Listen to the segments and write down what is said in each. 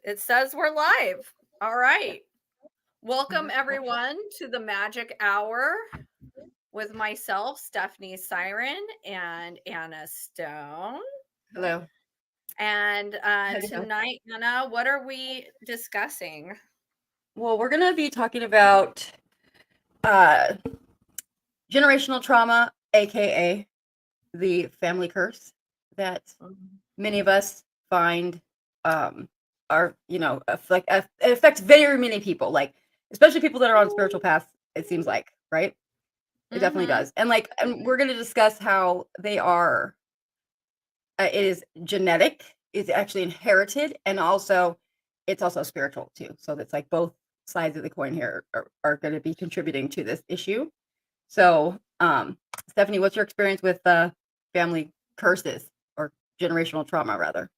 It says we're live. All right. Welcome, everyone, to the Magic Hour with myself, Stephanie Siren, and Anna Stone. Hello. And Hello. tonight, Anna, what are we discussing? Well, we're going to be talking about uh, generational trauma, aka the family curse that many of us find are, it affects very many people, like especially people that are on spiritual paths, it seems like, right? It definitely Mm-hmm. does. And we're going to discuss how they are, it is genetic, it's actually inherited, and also it's also spiritual too. So that's like both sides of the coin here are going to be contributing to this issue. So, Stephanie, what's your experience with family curses or generational trauma, rather?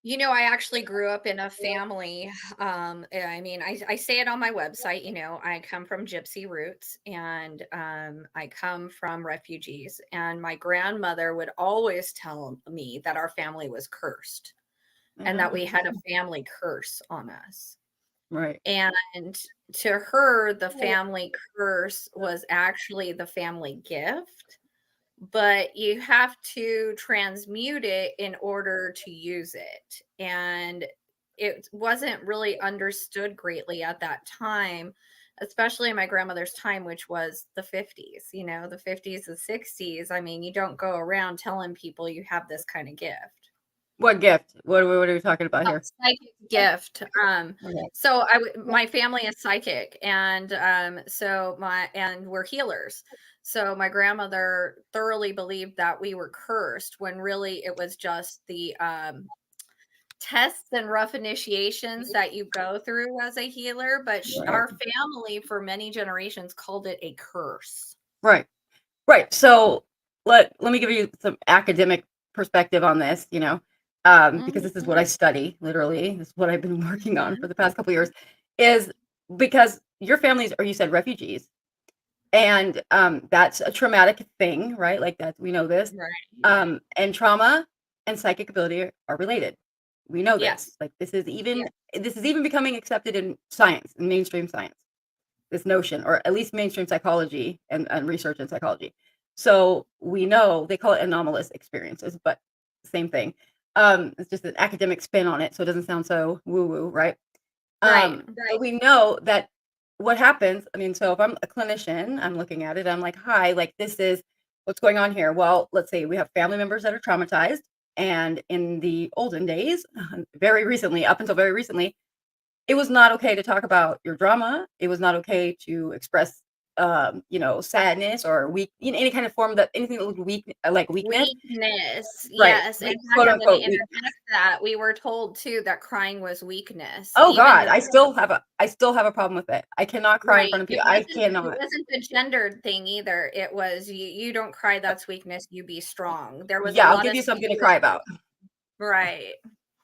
I actually grew up in a family. I say it on my website, I come from gypsy roots and I come from refugees. And my grandmother would always tell me that our family was cursed I and that know. we had a family curse on us. Right. And to her, the family curse was actually the family gift, but you have to transmute it in order to use it. And it wasn't really understood greatly at that time, especially in my grandmother's time, which was the 50s, the 50s and 60s. I mean, you don't go around telling people you have this kind of gift. What gift? What are we talking about Oh, here? psychic gift. Okay. So my family is psychic, and we're healers. So my grandmother thoroughly believed that we were cursed when really it was just the tests and rough initiations that you go through as a healer. But Right. our family for many generations called it a curse. Right. Right. So let me give you some academic perspective on this, because this is Mhm, what I study, literally. This is what I've been working on for mhm. the past couple of years, is because your families, or you said refugees, and that's a traumatic thing, right? Like that, we know this. Right. And trauma and psychic ability are related. We know this. Yes. Like this is Yeah. even becoming accepted in science, in mainstream science, this notion, or at least mainstream psychology and research in psychology. So we know they call it anomalous experiences, but same thing. It's just an academic spin on it, so it doesn't sound so woo-woo, right? Right. But we know that what happens, I mean, so if I'm a clinician, I'm looking at it, I'm like, hi, like this is what's going on here. Well, let's say we have family members that are traumatized. And in the olden days, very recently, up until very recently, it was not okay to talk about your drama. It was not okay to express, sadness or any kind of form that anything that looked weak, like weakness, Weakness, right? yes. In Like fact, quote I'm gonna unquote weakness. interject that we were told too that crying was weakness, Oh even God, the I still have a problem with it. I cannot cry in right. front of people. I It cannot. wasn't the gendered thing either. It was you don't cry, that's weakness, you be strong. There was a Yeah, I'll lot give of you something to cry stereotypes. about. Right.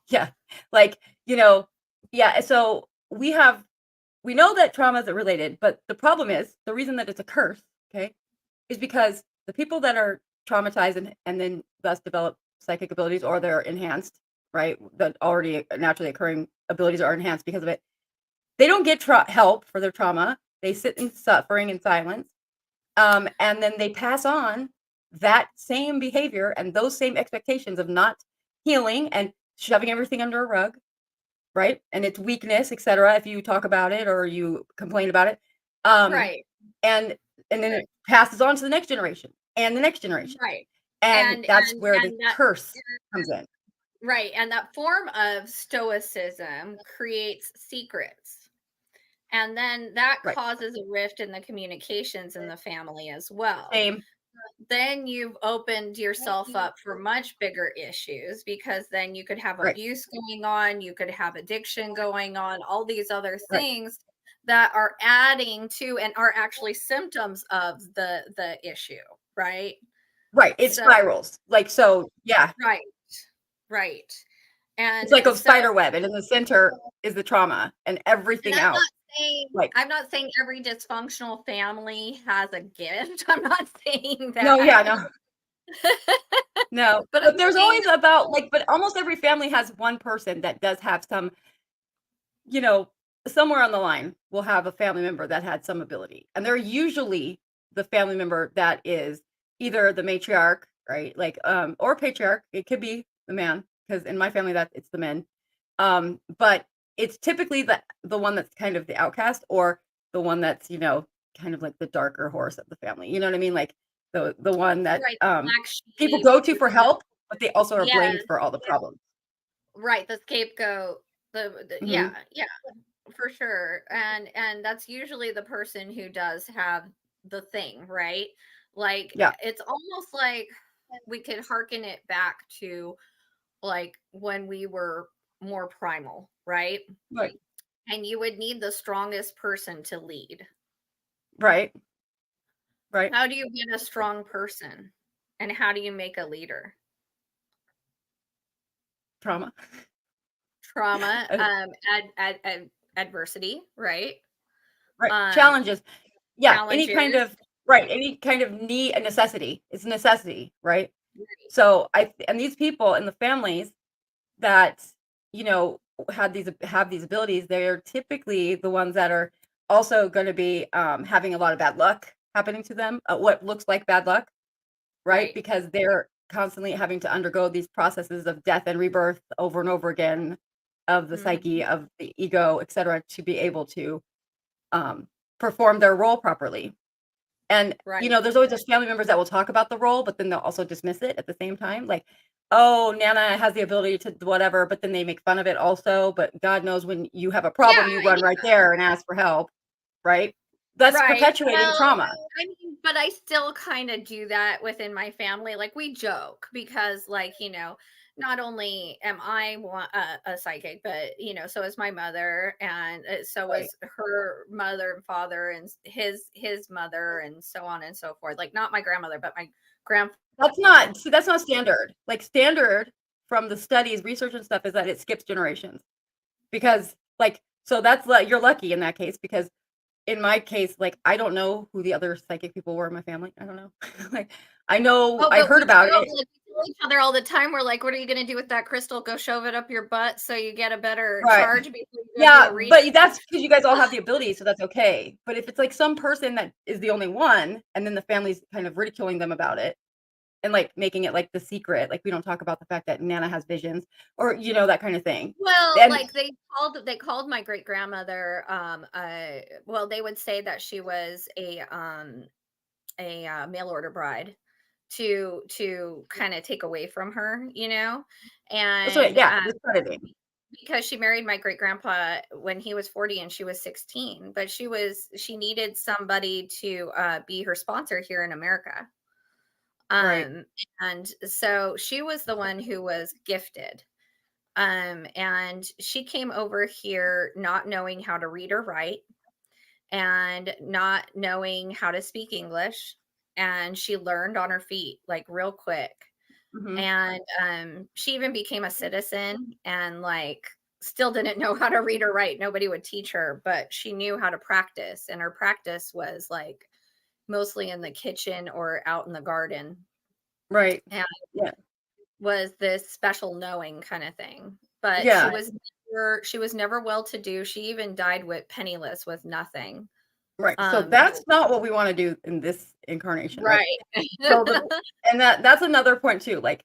Yeah. Like, yeah, so we know that traumas are related, but the problem is the reason that it's a curse, okay, is because the people that are traumatized and then thus develop psychic abilities, or they're enhanced, right? That already naturally occurring abilities are enhanced because of it. They don't get help for their trauma. They sit in suffering and silence. And then they pass on that same behavior and those same expectations of not healing and shoving everything under a rug, right? And it's weakness, etc. If you talk about it or you complain about it, um, Right. and then it passes on to the next generation and the next generation, Right. and And that's and where the and that curse comes in. right. And that form of stoicism creates secrets. And then that Right. causes a rift in the communications in the family as well. Same. Then you've opened yourself up for much bigger issues because then you could have Right. abuse going on, you could have addiction going on, all these other Right. things that are adding to and are actually symptoms of the issue, right? Right. It So spirals. Like so. Yeah. right, right. It's And like a so spider web, and in the center is the trauma, and and everything else. Like I'm not saying every dysfunctional family has a gift. I'm not saying no, that. yeah, no. No, But I'm but there's saying always about like but almost every family has one person that does have some you know, somewhere on the line, we'll have a family member that had some ability, and they're usually the family member that is either the matriarch, right? Like, or patriarch. It could be the man, because in my family, that it's the men. But it's typically the one that's kind of the outcast, or the one that's, kind of like the darker horse of the family. You know what I mean? Like the one that Right, the black people sheep. go to for help, but they also are Yeah, blamed for all the problems. right, the scapegoat. Yeah, Hmm. yeah, for sure. And that's usually the person who does have the thing, right? Like Yeah. it's almost like we could harken it back to like when we were more primal, right? Right. And you would need the strongest person to lead. Right. Right. How do you get a strong person? And how do you make a leader? Trauma. Trauma, Uh, adversity, right? right. Um, Challenges. Yeah. Any kind challenges. of right. Any kind of need, a necessity. It's a necessity, right? Right. So and these people in the families that you know have these abilities, they're typically the ones that are also going to be having a lot of bad luck happening to them. What looks like bad luck, right? Right. Because they're constantly having to undergo these processes of death and rebirth over and over again, of the psyche, Mhm. of the ego, etc., to be able to um, perform their role properly. And, Right. there's always those family members that will talk about the role, but then they'll also dismiss it at the same time. Like, "Oh, Nana has the ability to whatever," but then they make fun of it also. But God knows when you have a Yeah, problem, you run right there and ask for help, right? That's right. perpetuating Well, trauma. I mean, but I still kind of do that within my family. Like we joke because, like, not only am I a psychic, but so is my mother, and so Right. is her mother and father, and his mother, and so on and so forth. Like not my grandmother, but my grandfather. That's not standard. Like, standard from the studies, research and stuff is that it skips generations. Because, like, so that's like you're lucky in that case, because in my case, like, I don't know who the other psychic people were in my family. I don't know. Like, Oh, I but heard we about joke, it. like, we tell each other all the time. We're like, "What are you gonna do with that crystal? Go shove it up your butt so you get a better Right. charge before you go do Yeah, a reading." but that's because you guys all have the ability, so that's okay. But if it's, like, some person that is the only one, and then the family's kind of ridiculing them about it, and, like, making it, like, the secret, like, we don't talk about the fact that Nana has visions, or, that kind of thing. Well, And like, they called my great-grandmother, well, they would say that she was a mail order bride to kinda take away from her, so and, yeah, discrediting. because she married my great-grandpa when he was 40 and she was 16, but she needed somebody to, be her sponsor here in America. Right. Um, and so she was the one who was gifted. And she came over here not knowing how to read or write and not knowing how to speak English. And she learned on her feet like real quick. Mhm. And she even became a citizen and like still didn't know how to read or write. Nobody would teach her, but she knew how to practice. And her practice was like mostly in the kitchen or out in the garden. Right. And Yeah. was this special knowing kind of thing. But Yeah. she was never well to do. She even died with penniless with nothing. Right. So Um that's not what we wanna do in this incarnation, right? right. So and that's another point too, like,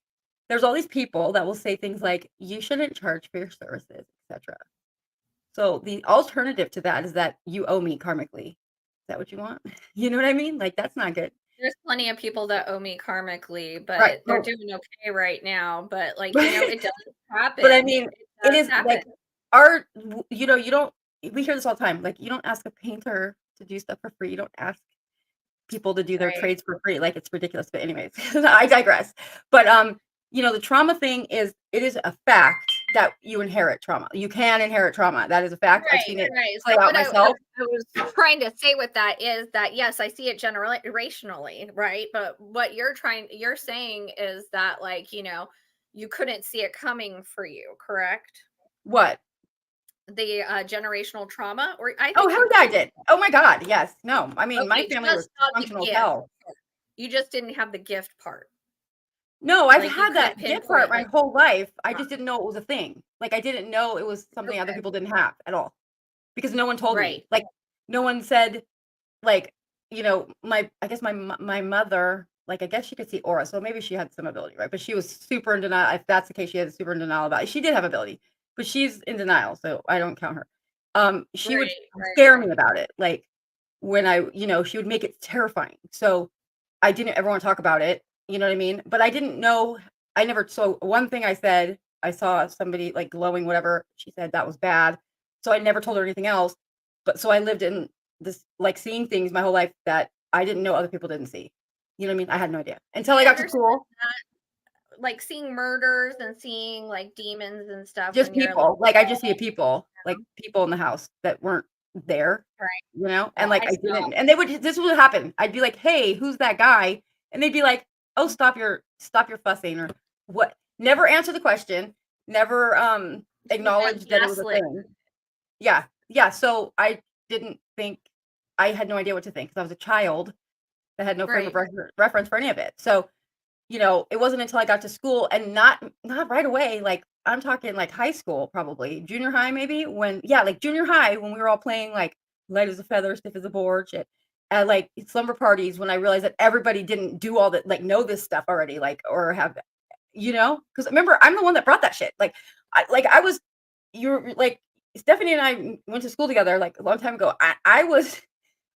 there's all these people that will say things like, "You shouldn't charge for your services," etcetera. So the alternative to that is that you owe me karmically. Is that what you want? You know what I mean? Like, that's not good. There's plenty of people that owe me karmically, Right. but they're So doing okay right now. But like, right. it does But I happen. mean, It it does is happen. like art, you don't we hear this all the time, like, you don't ask a painter to do stuff for free. You don't ask people to do their Right. trades for free, like, it's ridiculous, but anyways, I digress. But, the trauma thing it is a fact that you inherit trauma. You can inherit trauma. That is a fact. I've Right, seen it right. play So out what myself. I was trying to say with that is that yes, I see it generationally, right? But what you're saying is that like, you couldn't see it coming for you, correct? What? The generational trauma, or I Oh, think hell you yeah, I could. did. Oh my god, yes. No, I mean, my Okay, family was just not the dysfunctional as gift. hell. You just didn't have the gift part. No, I've Like you had couldn't that gift card pinpoint my like, whole life. I huh, just didn't know it was a thing. Like, I didn't know it was something other okay, people didn't have at all because no one told me. right. Like, no one said, like, my I guess my mother, like, I guess she could see aura, so maybe she had some ability, right? But she was super in denial. If that's the case, she had super in denial about it. She did have ability, but she's in denial, so I don't count her. She would Right, right, scare me right. about it, like, when she would make it terrifying. So I didn't ever wanna talk about it, you know what I mean? But I didn't know I never so one thing I said, I saw somebody, like, glowing, whatever, she said that was bad, so I never told her anything else, but so I lived in this like, seeing things my whole life that I didn't know other people didn't see. You know what I mean? I had no idea. Until I I got to understand school, that, like, seeing murders and seeing, like, demons and stuff just when you're a little people, like, I just see kid, people, like, people in the house that weren't there, right? and, Well, like, I I saw didn't and they would this would happen. I'd be like, "Hey, who's that guy?" And they'd be like, "Oh, stop your fussing," or what never answer the question, never, you acknowledge just that it was a gaslit. thing. Yeah, yeah, so I didn't think I had no idea what to think because I was a child that had no frame of Right. reference for any of it. So, it wasn't until I got to school and not right away, like, I'm talking, like, high school probably, junior high maybe, like, junior high when we were all playing, like, light as a feather, stiff as a board shit, at, like, slumber parties when I realized that everybody didn't do all that like, know this stuff already, like, or have because remember, I'm the one that brought that shit, I was you're like, Stephanie and I went to school together, like, a long time ago.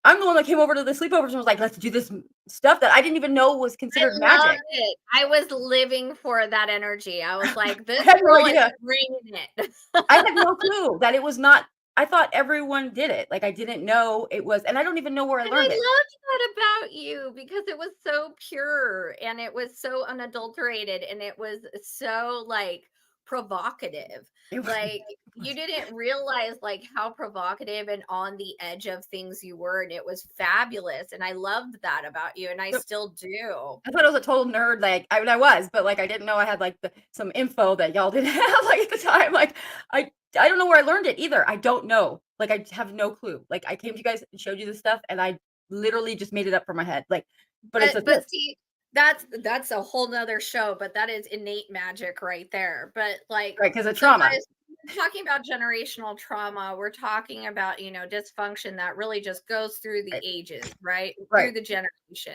I'm the one that came over to the sleepovers and was like, "Let's do this stuff that I didn't even know was I considered loved magic." it. I was living for that energy. I was like, I "This had no girl is idea. bringing it." I had no clue that it was not I thought everyone did it, like, I didn't know it was and I don't even know where I And learned it. I loved that about you because it was so pure and it was so unadulterated and it was so like provocative. It was Like you was didn't realize like how provocative and on the edge of things you were and it was fabulous and I loved that about you and I so still do. I thought I was a total nerd, like, I mean, I was, but, like, I didn't know I had, like, some info that y'all didn't have, like, at the time, like, I don't know where I learned it either, I don't know, like, I have no clue, like, I came to you guys and showed you this stuff, and I literally just made it up from my head, like, but it's a But gift, see, that's a whole nother show, but that is innate magic right there. But like, right? Because of so trauma. guys, we're talking about generational trauma. We're talking about, dysfunction that really just goes through the Right, ages, right? Through right. the generations.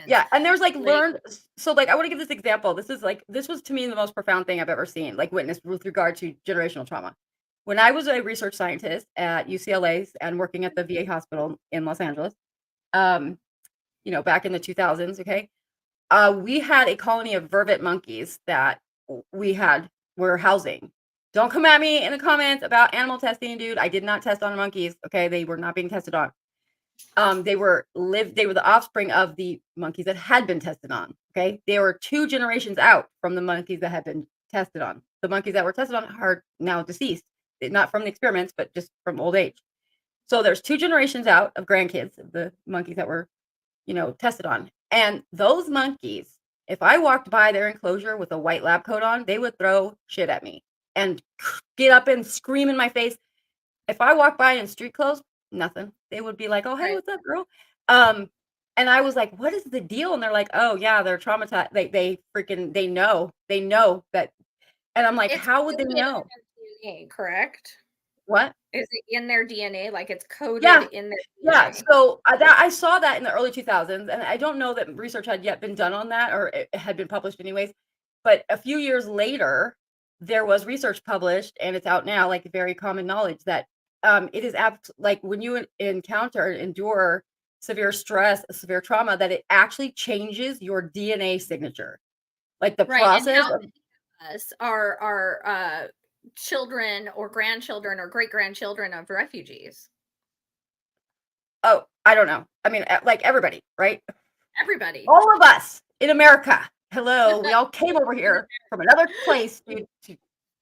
Yeah, and there's, like, Like, like, I wanna give this example, this was to me the most profound thing I've ever seen, like, witnessed with regard to generational trauma. When I was a research scientist at UCLA's and working at the VA hospital in Los Angeles, um, back in the 2000s, okay? We had a colony of vervet monkeys that were housing. Don't come at me in the comments about animal testing, dude. I did not test on monkeys, okay? They were not being tested on. They were the offspring of the monkeys that had been tested on, okay? They were 2 generations out from the monkeys that had been tested on. The monkeys that were tested on are now deceased, not from the experiments, but just from old age. So there's 2 generations out of grandkids of the monkeys that were tested on. And those monkeys, if I walked by their enclosure with a white lab coat on, they would throw shit at me and get up and scream in my face. If I walked by in street clothes, nothing. They would be like, "Oh, hey, right. what's up, girl?" Um, and I was like, "What is the deal?" And they're like, "Oh, yeah, they're traumatized. They know that." And I'm like, It's "How would they coded in know?" their DNA, correct? What? Is it in their DNA? Like it's coded Yeah. in their Yeah, DNA. so, I saw that in the early 2000s, and I don't know that research had yet been done on that, or it had been published anyways, but a few years later, there was research published, and it's out now, like, very common knowledge that, it is like, when you endure severe stress, severe trauma, that it actually changes your DNA signature. Like, the Right. And process how of many of us are children or grandchildren or great grandchildren of refugees? oh, I don't know. I mean, like, everybody, right? Everybody. All of us in America. Hello, we all came over here from another place to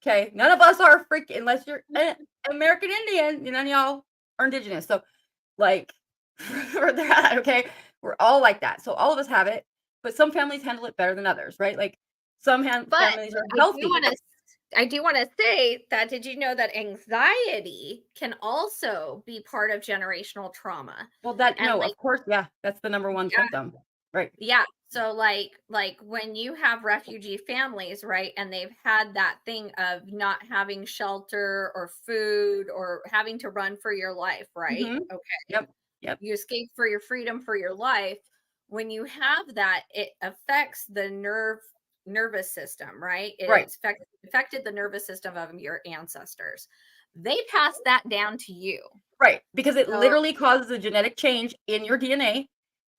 okay, none of us are freaking unless you're an American Indian, none of y'all are indigenous. So, like, for that, okay, we're all like that. So all of us have it, but some families handle it better than others, right? Like some But families are I do healthy. wanna I do wanna say that did you know that anxiety can also be part of generational trauma? Well, that And, no, like, of course, yeah, that's the number one yeah, symptom, right? yeah. So like when you have refugee families, right, and they've had that thing of not having shelter or food or having to run for your life, right? Hmm. Okay. Yep. Yep. You escape for your freedom for your life. When you have that, it affects the nervous system, right? Right. It's affected the nervous system of your ancestors. They pass that down to you. Right. Because it So, literally causes a genetic change in your DNA.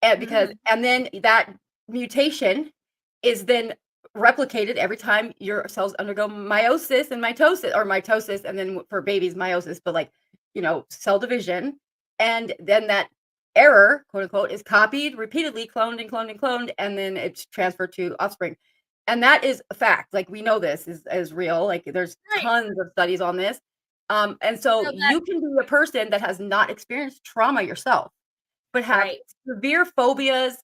And because mhm, and then that mutation is then replicated every time your cells undergo meiosis and mitosis, or mitosis, and then for babies meiosis, but like, cell division. And then that error, quote unquote, is copied repeatedly, cloned and cloned and cloned, and then it's transferred to offspring. And that is a fact. Like, we know this is real. Like, there's right. tons of studies on this. And so So that you can be a person that has not experienced trauma yourself, but have right. severe phobias,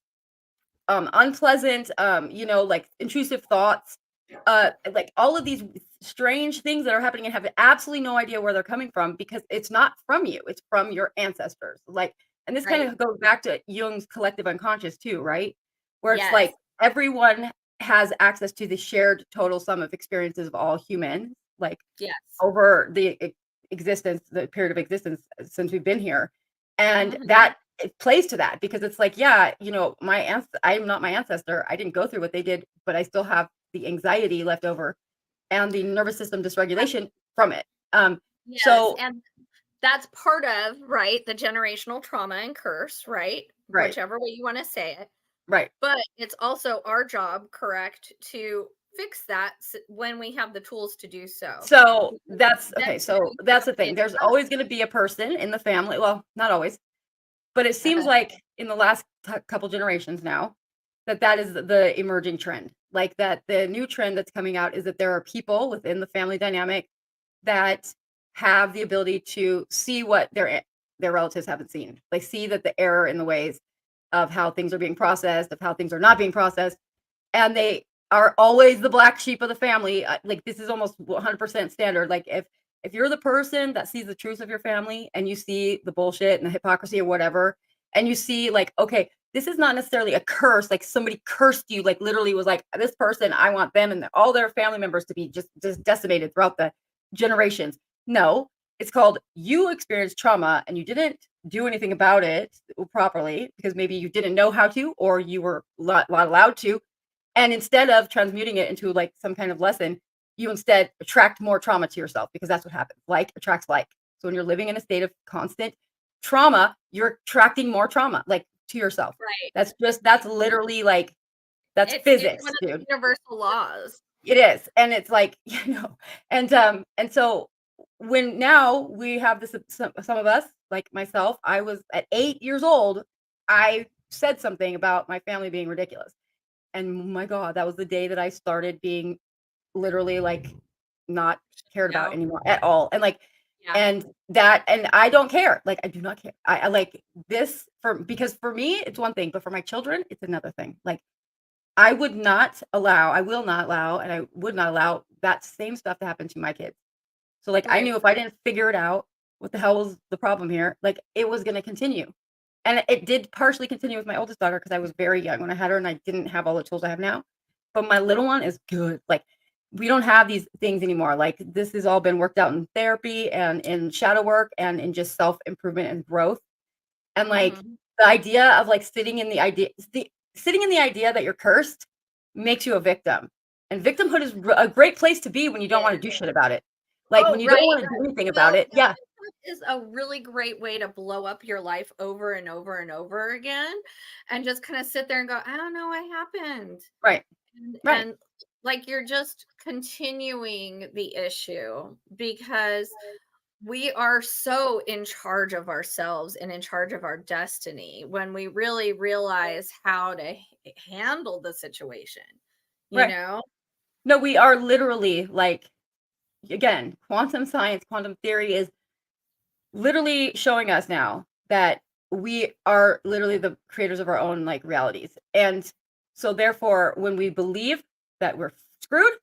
unpleasant, like intrusive thoughts, like all of these strange things that are happening, and have absolutely no idea where they're coming from, because it's not from you, it's from your ancestors. Like, and this kind Right. of goes back to Jung's collective unconscious too, right? Where it's Yes. like everyone has access to the shared total sum of experiences of all humans, like Yes. over the period of existence since we've been here. And Mhm. that it plays to that, because it's like, yeah, I'm not my ancestor. I didn't go through what they did, but I still have the anxiety left over and the nervous system dysregulation from it. Yes, So and that's part of, right, the generational trauma and curse, right? right, Whichever way you wanna say it. right. But it's also our job, correct, to fix that when we have the tools to do so. So Because that's then okay. we So can that's stop the thing. it There's coming. always going to be a person in the family. Well, not always, but it seems like in the last couple generations now that is the emerging trend. Like, that the new trend that's coming out is that there are people within the family dynamic that have the ability to see what their relatives haven't seen. They see that the error in the ways of how things are being processed, of how things are not being processed, and they are always the black sheep of the family. Like, this is almost 100% standard. Like, if you're the person that sees the truth of your family, and you see the bullshit and the hypocrisy or whatever, and you see, like, okay, this is not necessarily a curse, like somebody cursed you, like literally was like, this person, I want them and all their family members to be just decimated throughout the generations. No, it's called, you experienced trauma and you didn't do anything about it properly, because maybe you didn't know how to, or you were not allowed to. And instead of transmuting it into like some kind of lesson, you instead attract more trauma to yourself, because that's what happens. Like attracts like. So when you're living in a state of constant trauma, you're attracting more trauma, like, to yourself. Right. That's literally like, that's It's one physics, of the dude. universal laws. It is. And it's like, and so when now we have this, some of us, like myself, I was at 8 years old, I said something about my family being ridiculous. And my God, that was the day that I started being literally like not cared about No. anymore at all. And like, Yeah. and I don't care. Like, I do not care. I like this, because for me it's one thing, but for my children it's another thing. Like, I will not allow, and I would not allow that same stuff to happen to my kids. So like, I Right. knew if I didn't figure it out, what the hell was the problem here? Like, it was going to continue. And it did partially continue with my oldest daughter, because I was very young when I had her and I didn't have all the tools I have now. But my little one is good. Like, we don't have these things anymore. Like, this has all been worked out in therapy and in shadow work and in just self improvement and growth. And like, Mhm. the idea of like sitting in the idea that you're cursed makes you a victim. And victimhood is a great place to be when you don't want to Is. do shit about it. Like, when Oh, you right, don't want to do right. anything about Well, it. Yeah. that is a really great way to blow up your life over and over and over again, and just kinda sit there and go, "I don't know what happened." Right. Right. And like you're just continuing the issue because we are so in charge of ourselves and in charge of our destiny when we really realize how to handle the situation, you Right. know? No, we are literally like, again, quantum science, quantum theory is literally showing us now that we are literally the creators of our own like realities. And so therefore, when we believe that we're screwed,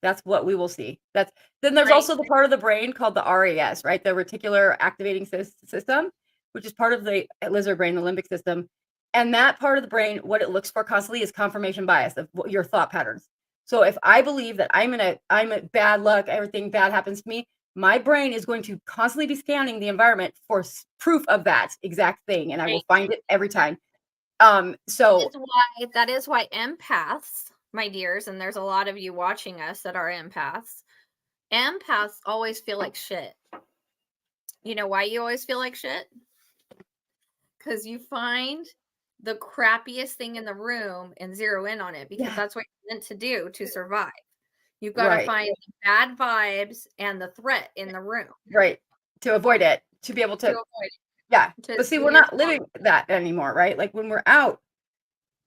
that's what we will see. Then there's Right. also the part of the brain called the RAS, right? The reticular activating system, which is part of the lizard brain, the limbic system. And that part of the brain, what it looks for constantly is confirmation bias of your thought patterns. So if I believe that I'm a bad luck, everything bad happens to me, my brain is going to constantly be scanning the environment for proof of that exact thing, and I will Right. find it every Right. time. So That is why empaths, my dears, and there's a lot of you watching us that are empaths. Empaths always feel like shit. You know why you always feel like shit? Because you find the crappiest thing in the room and zero in on it, because yeah, that's what you're meant to do to survive. You've got to right, find the bad vibes and the threat in the room right. To avoid it, to be able to to, avoid yeah. it, to But see, do we're your not living that anymore, right? Like when we're out.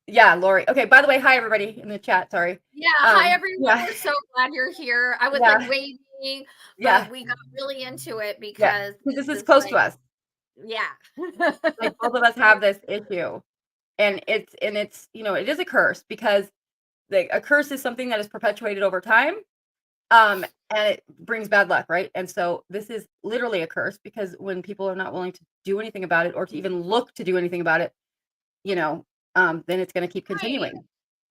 Yeah, Lori. Okay, by the way, hi everybody in the chat. Sorry. Yeah, hi everyone. Yeah, We're so glad you're here. I was like yeah, waiting, yeah, but we got really into it yeah. because Because this this is is close to like, us. yeah. Like both of us have this issue. And it's, it is a curse because a curse is something that is perpetuated over time. And it brings bad luck, right? And so this is literally a curse because when people are not willing to do anything about it or to even look to do anything about it, then it's going to keep Right. continuing.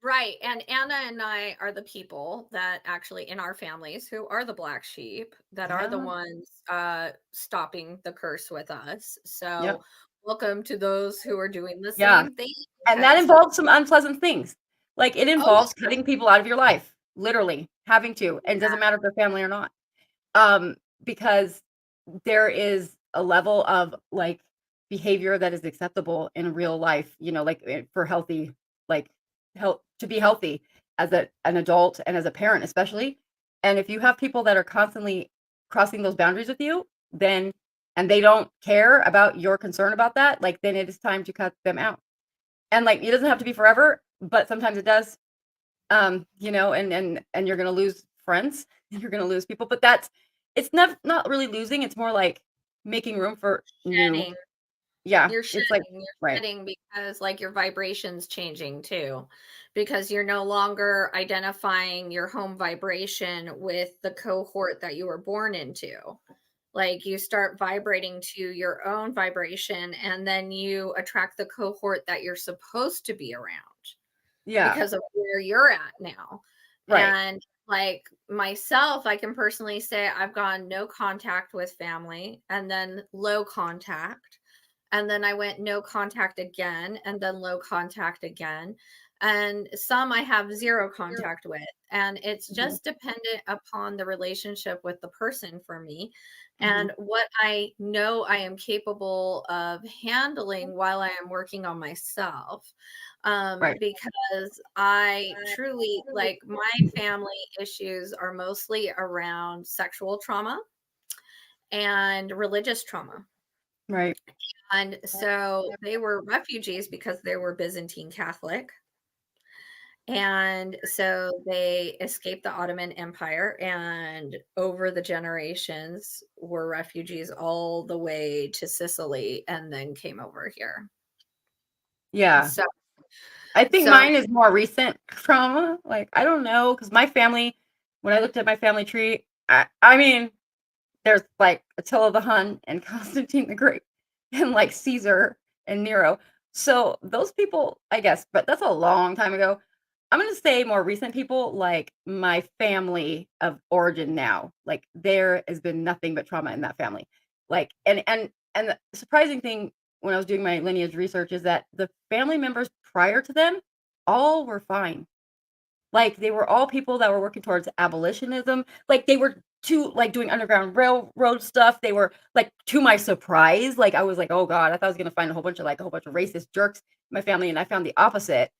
Right. And Anna and I are the people that actually in our families who are the black sheep that are the Yeah. ones stopping the curse with us. Yep. So welcome to those who are doing the Yeah. same thing. And that Because involves some unpleasant things. Like it oh involves cutting people out of your life, literally having to, and it doesn't matter if they're family or not. Um, because there is a level of like behavior that is acceptable in real life, like for healthy, like help to be healthy as an adult and as a parent, especially. And if you have people that are constantly crossing those boundaries with you, then and they don't care about your concern about that, like then it is time to cut them out. And like it doesn't have to be forever, but sometimes it does. And you're gonna lose friends, you're gonna lose people, but it's not really losing, it's more like making room for new. shedding. Yeah, You're it's like shedding, right. because like your vibration's changing too, because you're no longer identifying your home vibration with the cohort that you were born into. Like you start vibrating to your own vibration and then you attract the cohort that you're supposed to be around Yeah, because of where you're at now. right. And like myself, I can personally say I've gone no contact with family and then low contact. And then I went no contact again and then low contact again. And some I have zero contact with. And it's Mhm, just dependent upon the relationship with the person for me mhm, and what I know I am capable of handling while I am working on myself. right. Because I truly like my family issues are mostly around sexual trauma and religious trauma. Right. And so they were refugees because they were Byzantine Catholic. And so they escaped the Ottoman Empire and over the generations were refugees all the way to Sicily and then came over here. Yeah. So, I think so mine is more recent trauma, like, I don't know, because my family when I looked at my family tree, I mean, there's, like, Attila the Hun and Constantine the Great and, like, Caesar and Nero. So, those people, I guess but that's a long time ago. I'm gonna say more recent people, like, my family of origin now. Like, there has been nothing but trauma in that family. Like, and the surprising thing when I was doing my lineage research is that the family members prior to them all were fine. Like, they were all people that were working towards abolitionism. Like, they were doing Underground Railroad stuff. They were, like, to my surprise, like, I was like, "Oh god," I thought I was gonna find a whole bunch of racist jerks in my family, and I found the opposite.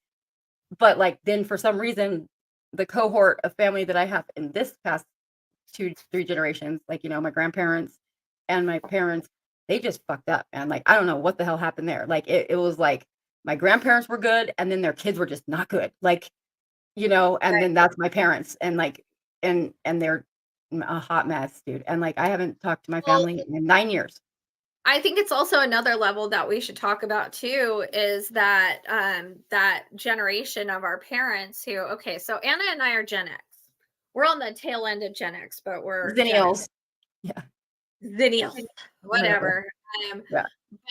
But, like, then for some reason, the cohort of family that I have in this past 2, 3 generations, like, my grandparents and my parents, they just fucked up, man. Like, I don't know what the hell happened there. Like, it was like my grandparents were good, and then their kids were just not good. Like, and then that's my parents, and, like and they're a hot mess, dude. And, like, I haven't talked to my well, family in 9 years. I think it's also another level that we should talk about too is that that generation of our parents who okay, so Anna and I are Gen X. We're on the tail end of Gen X, but we're Gen X. Zennials. Yeah, Zennials, whatever. whatever. Yeah.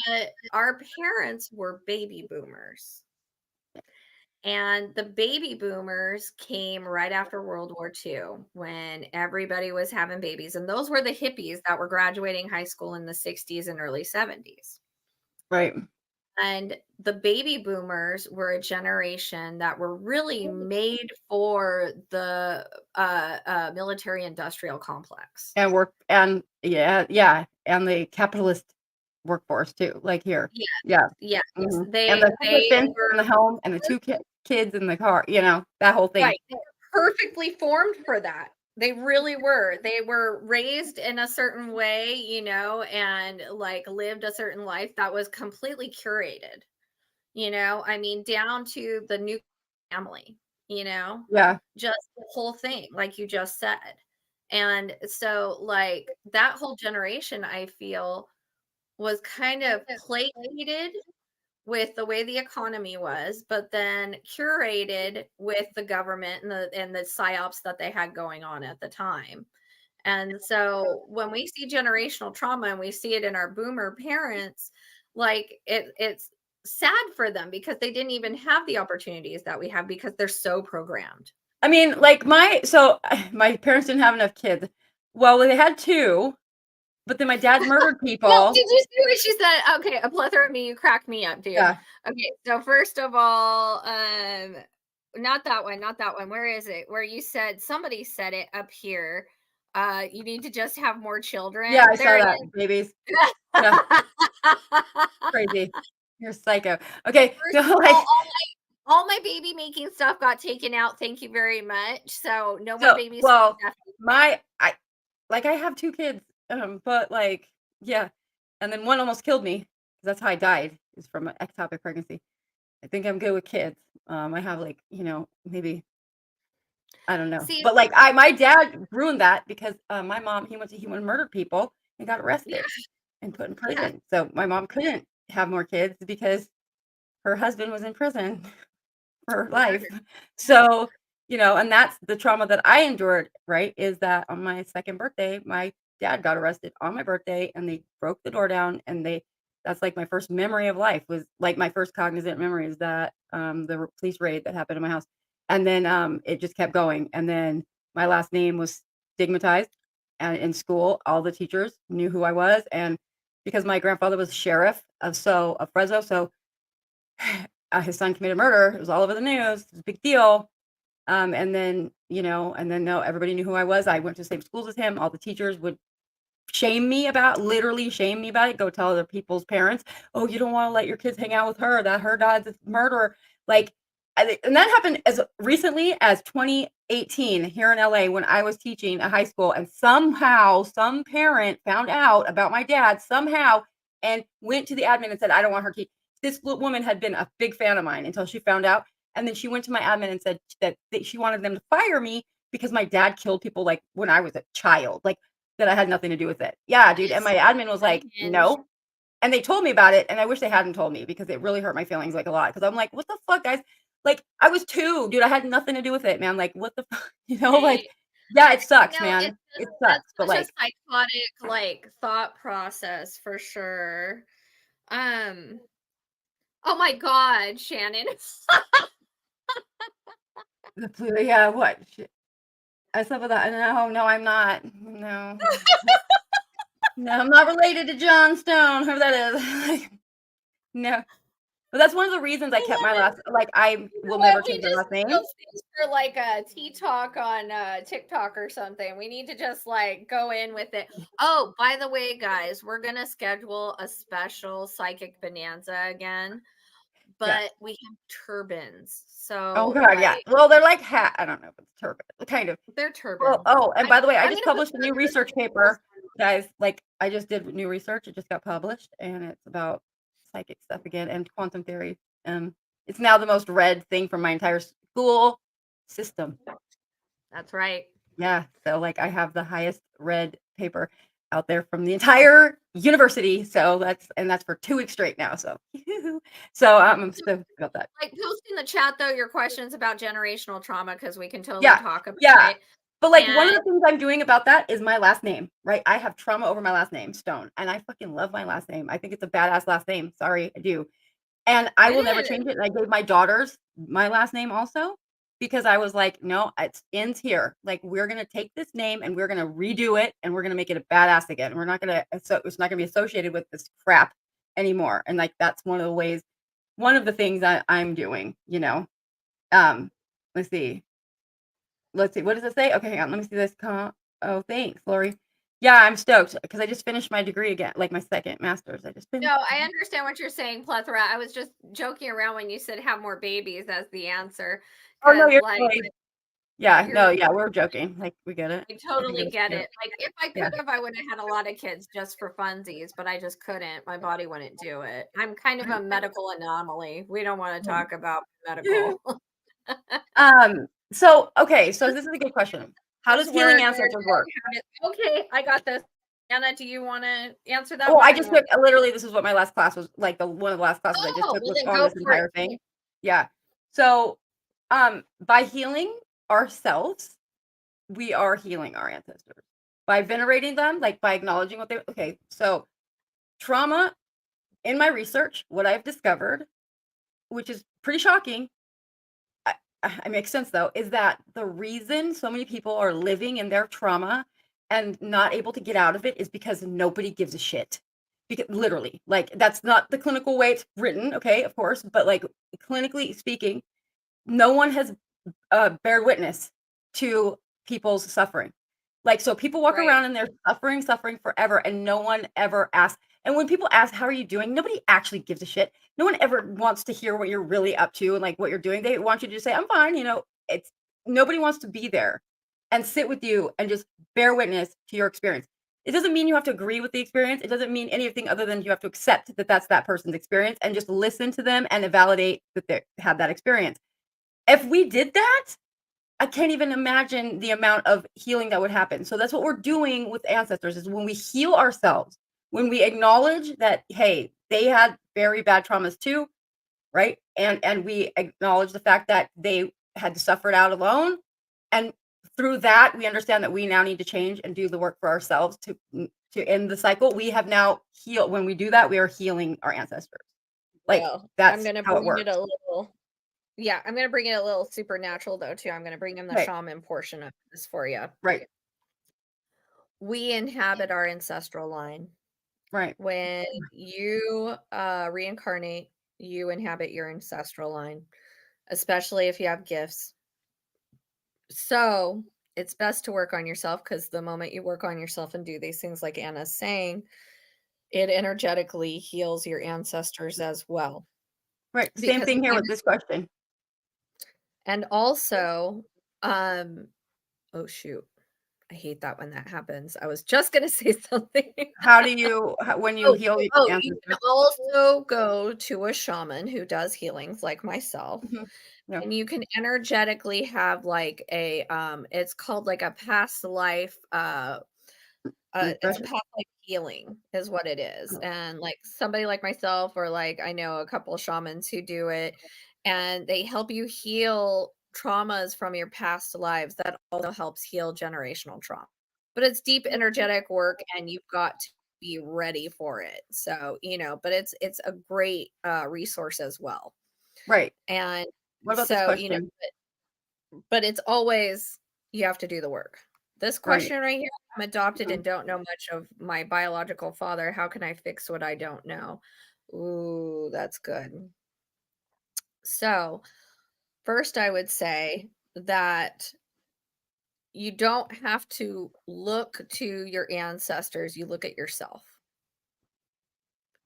But our parents were baby boomers. And the baby boomers came right after World War II when everybody was having babies. And those were the hippies that were graduating high school in the 60s and early 70s. Right. And the baby boomers were a generation that were really made for the military industrial complex. And work and yeah, and the capitalist workforce too, like here. Yes, Yeah. yes. Mhm. And They the picket they fence in were the home and the 2 kids in the car, that whole thing. right. They were perfectly formed for that. They really were. They were raised in a certain way, and like lived a certain life that was completely curated. I mean, down to the new family, Yeah. just the whole thing, like you just said. And so, like, that whole generation, I feel, was kind of placated with the way the economy was, but then curated with the government and the psyops that they had going on at the time. And so when we see generational trauma and we see it in our boomer parents, like it's sad for them because they didn't even have the opportunities that we have because they're so programmed. I mean, like, my parents didn't have enough kids. Well, they had 2, but then my dad murdered Well, people. did you see what she said? Okay, a plethora of me, you cracked me up, dude. Yeah. Okay, so first of all, not that one, not that one. Where is it? Where you said somebody said it up here. You need to just have more Yeah, children. I saw There it that, is. babies. Yeah, crazy. You're psycho. Okay, First so, of like all my baby making stuff got taken out. Thank you very much. So no more so babies for me, well, definitely. I have 2 kids, but, like, yeah, and then one almost killed me. That's how I died, is from an ectopic pregnancy. I think I'm good with kids. I have, like, maybe I don't know. See, But, like, my dad ruined that because, my mom, he went and murdered people and got yeah, arrested and put in yeah, prison. So, my mom couldn't have more kids because her husband was in prison for life. murder. So, and that's the trauma that I endured, right? Is that on my 2nd birthday, my dad got arrested on my birthday and they broke the door down and that's like my first memory of life was like my first cognizant memory is that police raid that happened in my house. And then it just kept going. And then my last name was stigmatized and in school, all the teachers knew who I was. And because my grandfather was sheriff of Fresno, so his son committed murder. It was all over the news. It was a big deal. And then no, everybody knew who I was. I went to the same schools as him. All the teachers would literally shame me about it. Go tell other people's parents, oh, you don't want to let your kids hang out with her. That her dad's a murderer. Like, and that happened as recently as 2018 here in LA when I was teaching a high school. And somehow some parent found out about my dad somehow and went to the admin and said, I don't want her kid. This woman had been a big fan of mine until she found out. And then she went to my admin and said that she wanted them to fire me because my dad killed people like when I was a child. Like, that I had nothing to do with it. Yeah, dude, and It's my admin was like, unhinged. "No." And they told me about it, and I wish they hadn't told me because it really hurt my feelings, like, a lot. Because 'cause I'm like, "What the fuck, guys?" Like, I was 2, dude, I had nothing to do with it, man, like, what the fuck, like Right. yeah, it sucks, It's man. just It that's sucks, but, such a like psychotic, like, thought process for sure. Um, oh my god, Shannon. yeah, what? I slept with that no, no, I'm not. No. No, I'm not related to John Stone, whoever that is. Like, no. But that's one of the reasons I I kept love my it. last like, I You know will what? never We change my just last need name. those things for like a tea talk on TikTok or something. We need to just like go in with it. Oh, by the way, guys, we're gonna schedule a special psychic bonanza again, Yes. but we have turbans. Oh So god, yeah. like Well, they're like I don't know if it's turban, kind of. they're Well, turbans. oh, and by the way, I I'm just gonna put published a new feathers research and paper, jewels. guys. Like, I just did new research. It just got published, and it's about psychic stuff again and quantum theory. It's now the most read thing from my entire school system. That's right. Yeah, so like I have the highest read paper out there from the entire university. So that's for 2 weeks straight now. So, so I'm stoked about that. Like post in the chat though your questions about generational trauma because we can totally Yeah, talk about yeah. it. But like one of And the things I'm doing about that is my last name, right? I have trauma over my last name, Stone, and I fucking love my last name. I think it's a badass last name. Sorry, I do. And I it will never is. change it. And I gave my daughters my last name also because I was like, no, it ends here. Like we're gonna take this name and we're gonna redo it and we're gonna make it a badass again. We're not gonna so it's not gonna be associated with this crap anymore. And like that's one of the ways, one of the things that I'm doing, you know. Um, let's see. Let's see. What does it say? Okay, hang on. Let me see this. Oh, thanks, Lori. Yeah, I'm stoked because I just finished my degree again, like my second master's. I just finished. No, I understand what you're saying, plethora. I was just joking around when you said have more babies as the answer, Oh no, because you're like totally. Yeah, no, you're yeah, we're joking. Like we get it. I I think it totally was get cute. it. Like if I Yeah. could have, I would have had a lot of kids just for funsies, but I just couldn't. My body wouldn't do it. I'm kind of a Right. medical anomaly. We don't want to Right. talk about medical. So okay, so this is a good question. How does healing Buzzword, ancestors work? okay, I got this. Anna, do you want to answer that Oh, one I or you just want? took literally this is what my last class was like the one of the last classes I just Oh, took well was then on go this for it. entire thing. Yeah. So by healing ourselves, we are healing our ancestors. By venerating them, like by acknowledging what they okay, so trauma in my research, what I've discovered, which is pretty shocking, I makes sense though, is that the reason so many people are living in their trauma and not able to get out of it is because nobody gives a shit. Because literally, like that's not the clinical way it's written, okay, of course, but like clinically speaking, no one has bear witness to people's suffering. Like, so people walk Right. around and they're suffering forever, and no one ever asks. And when people ask, how are you doing? Nobody actually gives a shit. No one ever wants to hear what you're really up to and like what you're doing. They want you to just say, I'm fine. You know, it's nobody wants to be there and sit with you and just bear witness to your experience. It doesn't mean you have to agree with the experience. It doesn't mean anything other than you have to accept that that's that person's experience and just listen to them and validate that they had that experience. If we did that, I can't even imagine the amount of healing that would happen. So that's what we're doing with ancestors is when we heal ourselves, when we acknowledge that, hey, they had very bad traumas too, right? And we acknowledge the fact that they had to suffer it out alone. And through that, we understand that we now need to change and do the work for ourselves to end the cycle. We have now healed. When we do that, we are healing our ancestors. Like Well, I'm that's gonna how it bring it works. a little. Yeah, I'm gonna bring it a little supernatural though too. I'm gonna bring in the Right. shaman portion of this for you. Right. We inhabit our ancestral line. Right. When you reincarnate, you inhabit your ancestral line, especially if you have gifts. So it's best to work on yourself because the moment you work on yourself and do these things, like Anna's saying, it energetically heals your ancestors as well. Right. Same Because thing here again, with this question. and also, um, oh shoot, I hate that when that happens. I was just gonna say something. How do you when you Oh, heal your you can ancestors? also go to a shaman who does healings like myself, Mhm. Yeah, and you can energetically have like it's called like a past life, it's a regression. past life healing is what it is. Oh, And like somebody like myself, or like I know a couple shamans who do it, and they help you heal traumas from your past lives. That also helps heal generational trauma. But it's deep energetic work and you've got to be ready for it. So, but it's a great resource as well. right. And What about this so, question? but it's always you have to do the work. This Right. question right here, I'm adopted Mhm. and don't know much of my biological father. How can I fix what I don't know? Ooh, that's good. So, first, I would say that you don't have to look to your ancestors. You look at yourself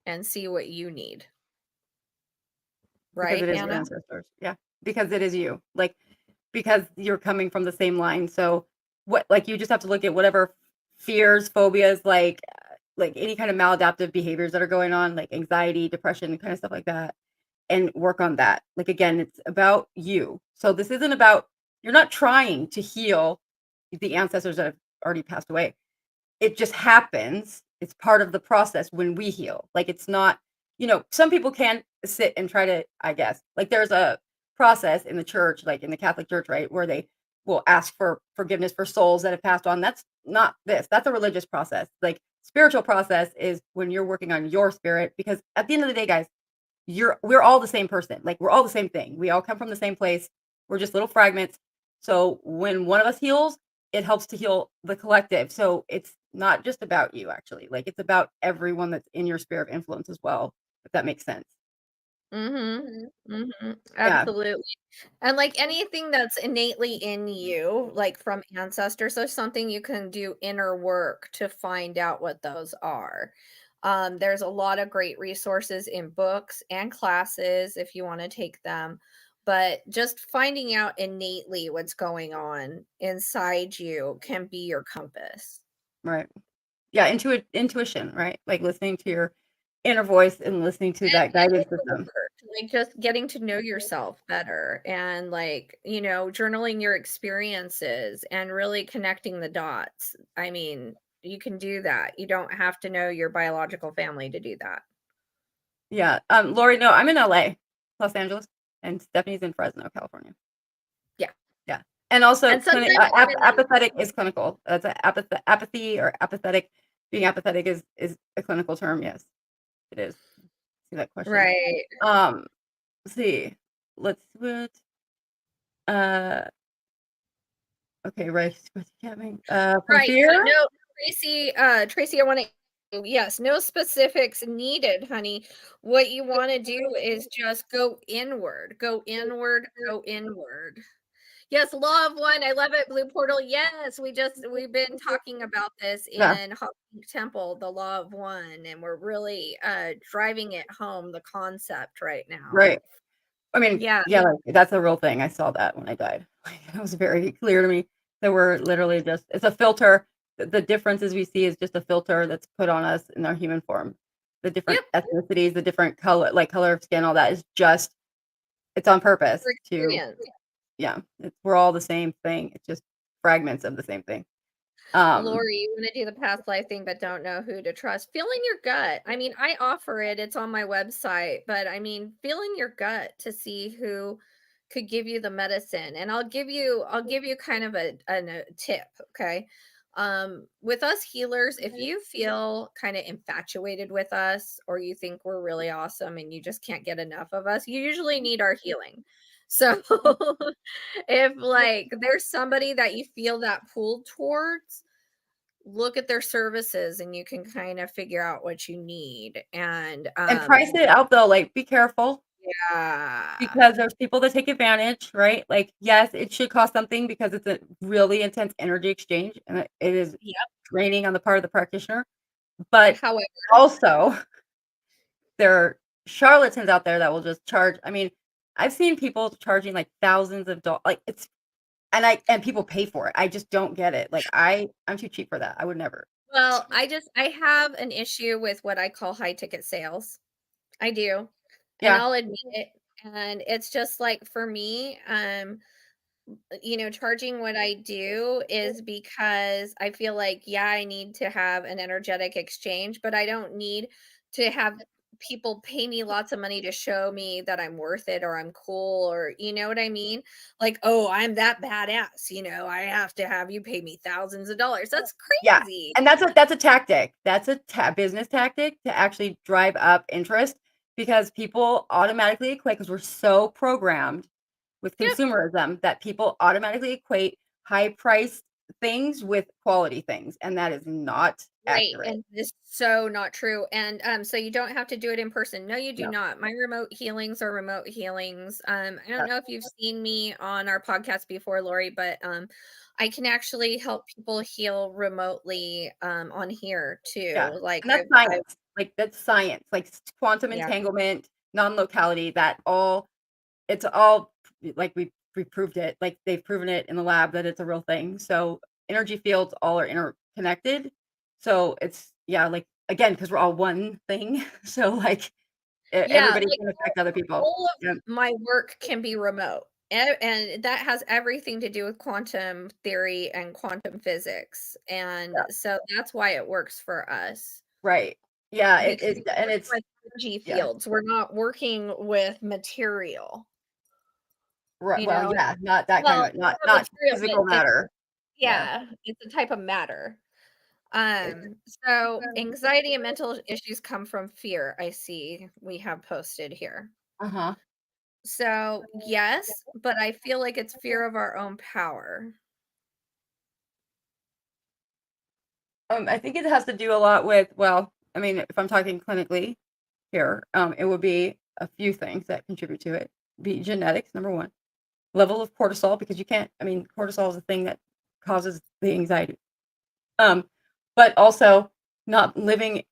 and see what you need. Because Right, it is your Anna? ancestors. Yeah, because it is you. Like, because you're coming from the same line. So what like, you just have to look at whatever fears, phobias, like any kind of maladaptive behaviors that are going on, like anxiety, depression, kind of stuff like that, and work on that. Like, again, it's about you. So this isn't about you're not trying to heal the ancestors that have already passed away. It just happens. It's part of the process when we heal. Like it's not, some people can sit and try to, I guess, like there's a process in the church, like in the Catholic Church, right, where they will ask for forgiveness for souls that have passed on. That's not this. That's a religious process. Like spiritual process is when you're working on your spirit, because at the end of the day, guys, we're all the same person. Like we're all the same thing. We all come from the same place. We're just little fragments. So when one of us heals, it helps to heal the collective. So it's not just about you, actually. Like it's about everyone that's in your sphere of influence as well, if that makes sense. Mhm. Mhm. Yeah, Absolutely. And like anything that's innately in you, like from ancestors, there's something you can do inner work to find out what those are. There's a lot of great resources in books and classes if you want to take them. But just finding out innately what's going on inside you can be your compass. right. Yeah, intuition, right? Like listening to your inner voice and listening to that And guidance inner system. work, like just getting to know yourself better and like, journaling your experiences and really connecting the dots. I mean, you can do that. You don't have to know your biological family to do that. Yeah. Lori, no, I'm in LA, Los Angeles, and Stephanie's in Fresno, California. Yeah. Yeah. And also And sometimes I'm in the apathetic is clinical. That's apathy or apathetic. Being apathetic is a clinical term. Yes, it is. See that question. right. Let's see. Let's what uh okay, right. From Right. Yeah, fear? no, Tracy, I want to, yes, no specifics needed, honey. What you want to do is just go inward, go inward, go inward. Yes, law of one. I love it. Blue portal. Yes, we've been talking about this Yeah, in Hot Pink Temple, the law of one, and we're really driving it home, the concept right now. right. I mean, Yeah, yeah, like, that's a real thing. I saw that when I died. Like, it was very clear to me that we're literally just it's a filter. The differences we see is just a filter that's put on us in our human form. The different yep, ethnicities, the different color, like color of skin, all that is just it's on purpose for to experience. yeah. We're all the same thing. It's just fragments of the same thing. Um, Lori, you want to do the past life thing, but don't know who to trust. Feel in your gut. I mean, I offer it, it's on my website, but I mean, feel in your gut to see who could give you the medicine. And I'll give you kind of a tip, okay? With us healers, if you feel kind of infatuated with us or you think we're really awesome and you just can't get enough of us, you usually need our healing. So if like there's somebody that you feel that pull towards, look at their services and you can kind of figure out what you need. And and price it out though, like be careful yeah. because there's people that take advantage, right? Like, yes, it should cost something because it's a really intense energy exchange and it is Yep. draining on the part of the practitioner. But However, also, there are charlatans out there that will just charge. I mean, I've seen people charging like thousands of dollars. Like it's and people pay for it. I just don't get it. Like I'm too cheap for that. I would never. well, I have an issue with what I call high ticket sales. I do. And Yeah, I'll admit it. And it's just like for me, charging what I do is because I feel like, yeah, I need to have an energetic exchange, but I don't need to have people pay me lots of money to show me that I'm worth it or I'm cool or you know what I mean? Like, oh, I'm that badass, I have to have you pay me thousands of dollars. That's yeah, crazy. and that's a tactic. That's a business tactic to actually drive up interest because people automatically equate because we're so programmed with Yep. consumerism that people automatically equate high priced things with quality things, and that is not Right, accurate. and this is so not true, and, so you don't have to do it in person. No, you do No, not. My remote healings are remote healings. I don't yeah, know if you've seen me on our podcast before, Lori, but, I can actually help people heal remotely, on here yeah, too. Like, and that's I've science. Like that's science. Like quantum yeah. entanglement, non-locality. That all it's all like we proved it. Like they've proven it in the lab that it's a real thing. So energy fields all are interconnected. So it's yeah, like again, because we're all one thing. So like Yeah, everybody like can affect other people. all of Yeah, my work can be remote. And that has everything to do with quantum theory and quantum physics. And yeah, so that's why it works for us. right. Yeah, Because it and we're it's with energy yeah. fields, we're not working with material. Right. you Well, know? yeah, not that kind Well, of it's not not not material, but physical matter. Yeah. yeah, it's a type of matter. It's So anxiety and mental issues come from fear, I see we have posted here. uh-huh. So, yes, but I feel like it's fear of our own power. I think it has to do a lot with, well, I mean, if I'm talking clinically here, it would be a few things that contribute to it. Be genetics, number one. Level of cortisol, because you can't, I mean, cortisol is the thing that causes the anxiety. Um, but also not living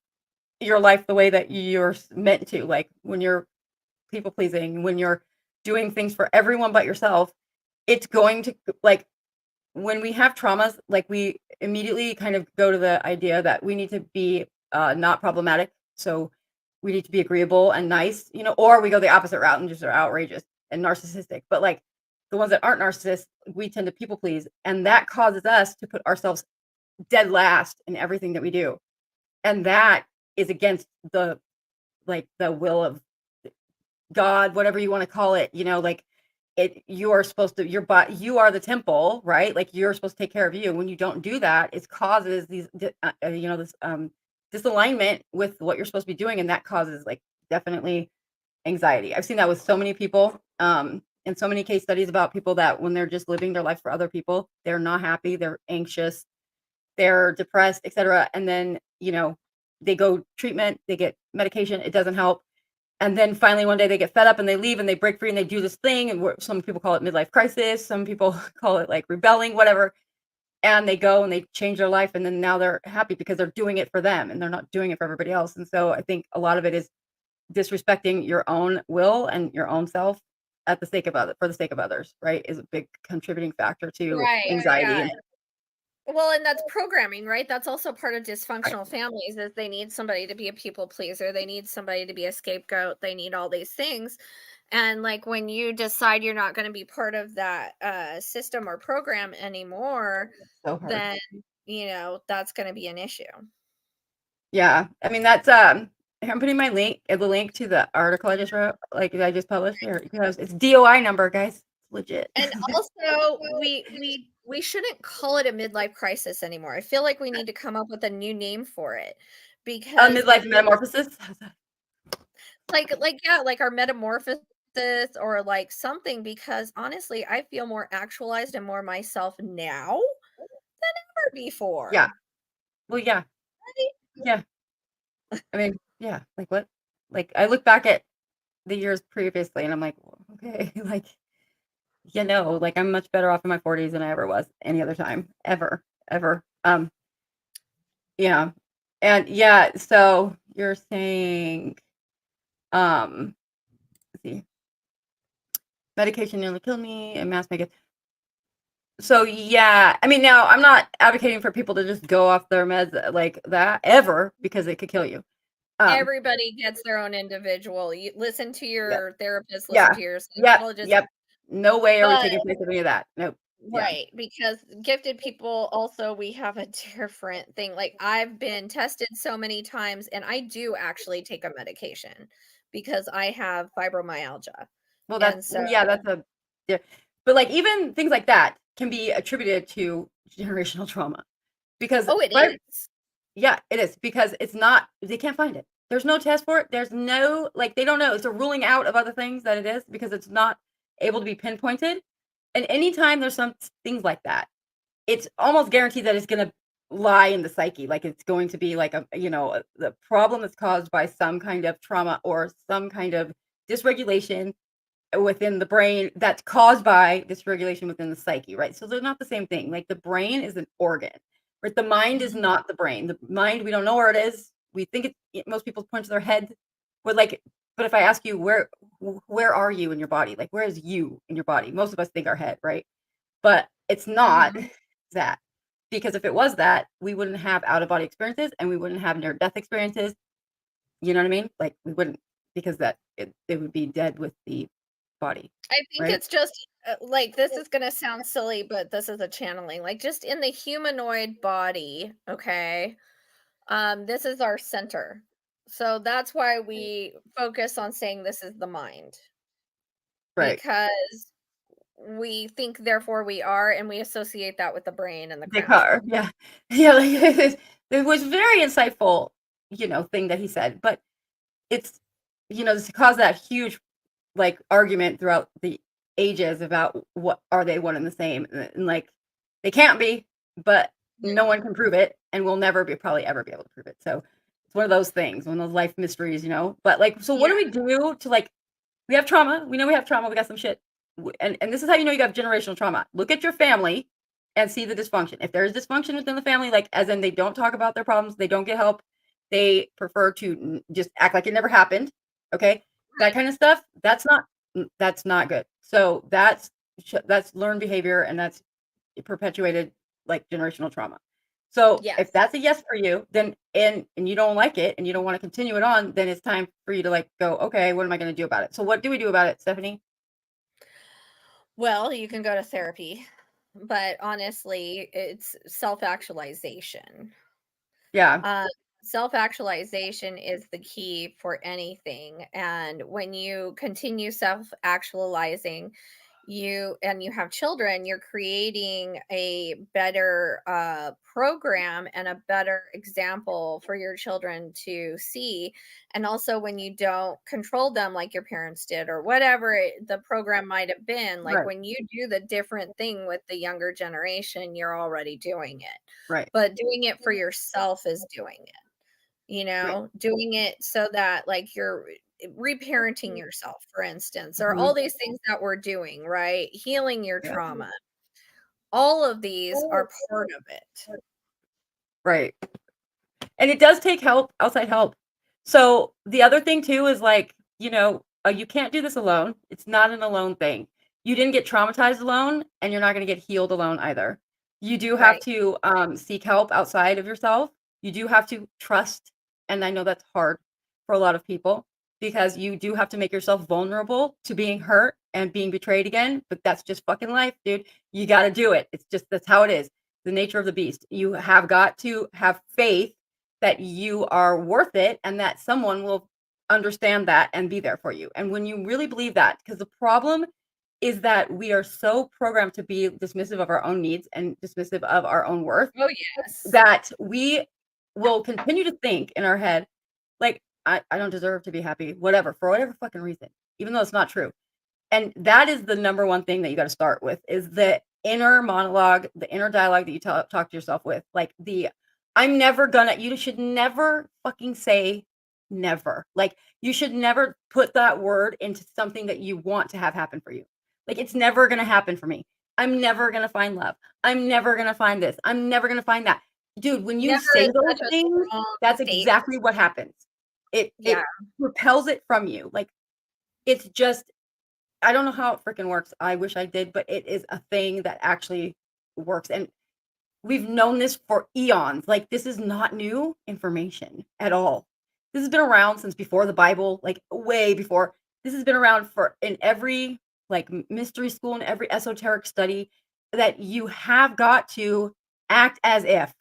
your life the way that you're meant to, like when you're people pleasing, when you're doing things for everyone but yourself, it's going to like when we have traumas, like we immediately kind of go to the idea that we need to be not problematic. So we need to be agreeable and nice, or we go the opposite route and just are outrageous and narcissistic. But like the ones that aren't narcissists, we tend to people please. And that causes us to put ourselves dead last in everything that we do. And that is against the will of God, whatever you want to call it, like you are supposed to your body, you are the temple, right? Like you're supposed to take care of you. When you don't do that, it causes this disalignment with what you're supposed to be doing, and that causes like definitely anxiety. I've seen that with so many people, in so many case studies about people that when they're just living their life for other people, they're not happy, they're anxious, they're depressed, etc. And then they go treatment, they get medication, it doesn't help, and then finally one day they get fed up and they leave and they break free and they do this thing, and some people call it midlife crisis, some people call it like rebelling, whatever. And they go and they change their life, and then now they're happy because they're doing it for them and they're not doing it for everybody else. And so I think a lot of it is disrespecting your own will and your own self at the sake of other for the sake of others, right? Is a big contributing factor to Right, anxiety. yeah. And Well, and that's programming, right? That's also part of right. dysfunctional families is they need somebody to be a people pleaser. They need somebody to be a scapegoat. They need all these things. And like when you decide you're not going to be part of that system or program anymore, So hard. then that's going to be an issue. Yeah, I mean that's here, I'm putting the link to the article I just wrote, like I just published here, because it's DOI number, guys. Legit. And also, we shouldn't call it a midlife crisis anymore. I feel like we need to come up with a new name for it because Midlife metamorphosis. How's that? yeah, like our metamorphosis or like something because honestly, I feel more actualized and more myself now than ever Yeah. before. Well, yeah. Right? Yeah. I mean, yeah. Like what? Like I look back at the years previously and I'm like, "Well, okay, like like I'm much better off in my 40s than I ever was any other time, ever, ever." Yeah. And yeah, so you're saying, let's see, medication nearly killed me and mass make it. So yeah, I mean, now I'm not advocating for people to just go off their meds like that ever because it could kill you. Um, Everybody gets their own individual. You listen to yeah, your therapist, listen yeah, to your yep, psychologist, yep. No way are we but taking place of any of that. Nope. Yeah. right, because gifted people also we have a different thing. Like I've been tested so many times and I do actually take a medication because I have fibromyalgia. Well, And so well, yeah, that's a yeah. But like even things like that can be attributed to generational trauma because oh, it is. yeah, it is because it's not they can't find it. There's no test for it. There's no like they don't know. It's a ruling out of other things that it is because it's not able to be pinpointed. And anytime there's some things like that, it's almost guaranteed that it's gonna lie in the psyche. Like it's going to be like the problem is caused by some kind of trauma or some kind of dysregulation within the brain that's caused by dysregulation within the psyche, right? So they're not the same thing. Like the brain is an organ, right? The mind is Mhm. not the brain. The mind, we don't know where it is. We think most people point to their head. But like, but if I ask you where are you in your body? Like where is you in your body? Most of us think our head, right? But it's not Mhm. that. Because if it was that, we wouldn't have out of body experiences and we wouldn't have near death experiences. You know what I mean? Like we wouldn't because it would be dead with the body, I think right? it's just like this is going to sound silly, but this is a channeling. Like just in the humanoid body, okay? This is our center. So that's why we focus on saying this is the mind Right. because we think therefore we are, and we associate that with the brain and the crash Descartes, course. yeah. Yeah, like, it was very insightful, thing that he said, but it's, this caused that huge, like, argument throughout the ages about what are they one and the same, and, like, they can't be, but no Mhm. one can prove it, and we'll never probably ever be able to prove it, so it's one of those things, one of those life mysteries, but, like, so what Yeah, do we do to, like, we have trauma. We know we have trauma. We got some shit. And this is how you know you have generational trauma. Look at your family and see the dysfunction. If there's dysfunction within the family, like as in they don't talk about their problems, they don't get help, they prefer to just act like it never happened. Okay, that right. kind of stuff. That's not good. So that's learned behavior, and that's perpetuated like generational trauma. So if Yes. that's a yes for you, then and you don't like it and you don't want to continue it on, then it's time for you to like go, okay, what am I going to do about it? So what do we do about it, Stephanie? Well, you can go to therapy, but honestly, it's self-actualization. Yeah, Uh, Self-actualization is the key for anything, and when you continue self-actualizing, you have children, you're creating a better program and a better example for your children to see. And also, when you don't control them like your parents did, or whatever the program might have been, like right, when you do the different thing with the younger generation, you're already doing it. right, But doing it for yourself is doing it, right. doing it so that, like, you're reparenting yourself, for instance, or all Mhm. these things that we're doing, right? Healing your Yeah, trauma. All of these are part of it. right. And it does take help, outside help. So the other thing too is like, you can't do this alone. It's not an alone thing. You didn't get traumatized alone, and you're not going to get healed alone either. You do have Right. to seek help outside of yourself. You do have to trust, and I know that's hard for a lot of people because you do have to make yourself vulnerable to being hurt and being betrayed again. But that's just fucking life, dude. You got to do it. It's just that's how it is. The nature of the beast. You have got to have faith that you are worth it and that someone will understand that and be there for you. And when you really believe that, because the problem is that we are so programmed to be dismissive of our own needs and dismissive of our own worth Oh, yes. that we will continue to think in our head, like, I don't deserve to be happy, whatever, for whatever fucking reason, even though it's not true. And that is the number one thing that you got to start with is the inner monologue, the inner dialogue that you talk to yourself with. Like I'm never gonna, you should never fucking say never. Like you should never put that word into something that you want to have happen for you. Like it's never gonna happen for me. I'm never gonna find love. I'm never gonna find this. I'm never gonna find that. Dude, when you Never say is those such a things, strong that's statement. exactly what happens. It Yeah. repels it from you. Like it's just I don't know how it freaking works. I wish I did, but it is a thing that actually works. And we've known this for eons. Like, this is not new information at all. This has been around since before the Bible, like way before. This has been around for in every like mystery school and every esoteric study that you have got to act as if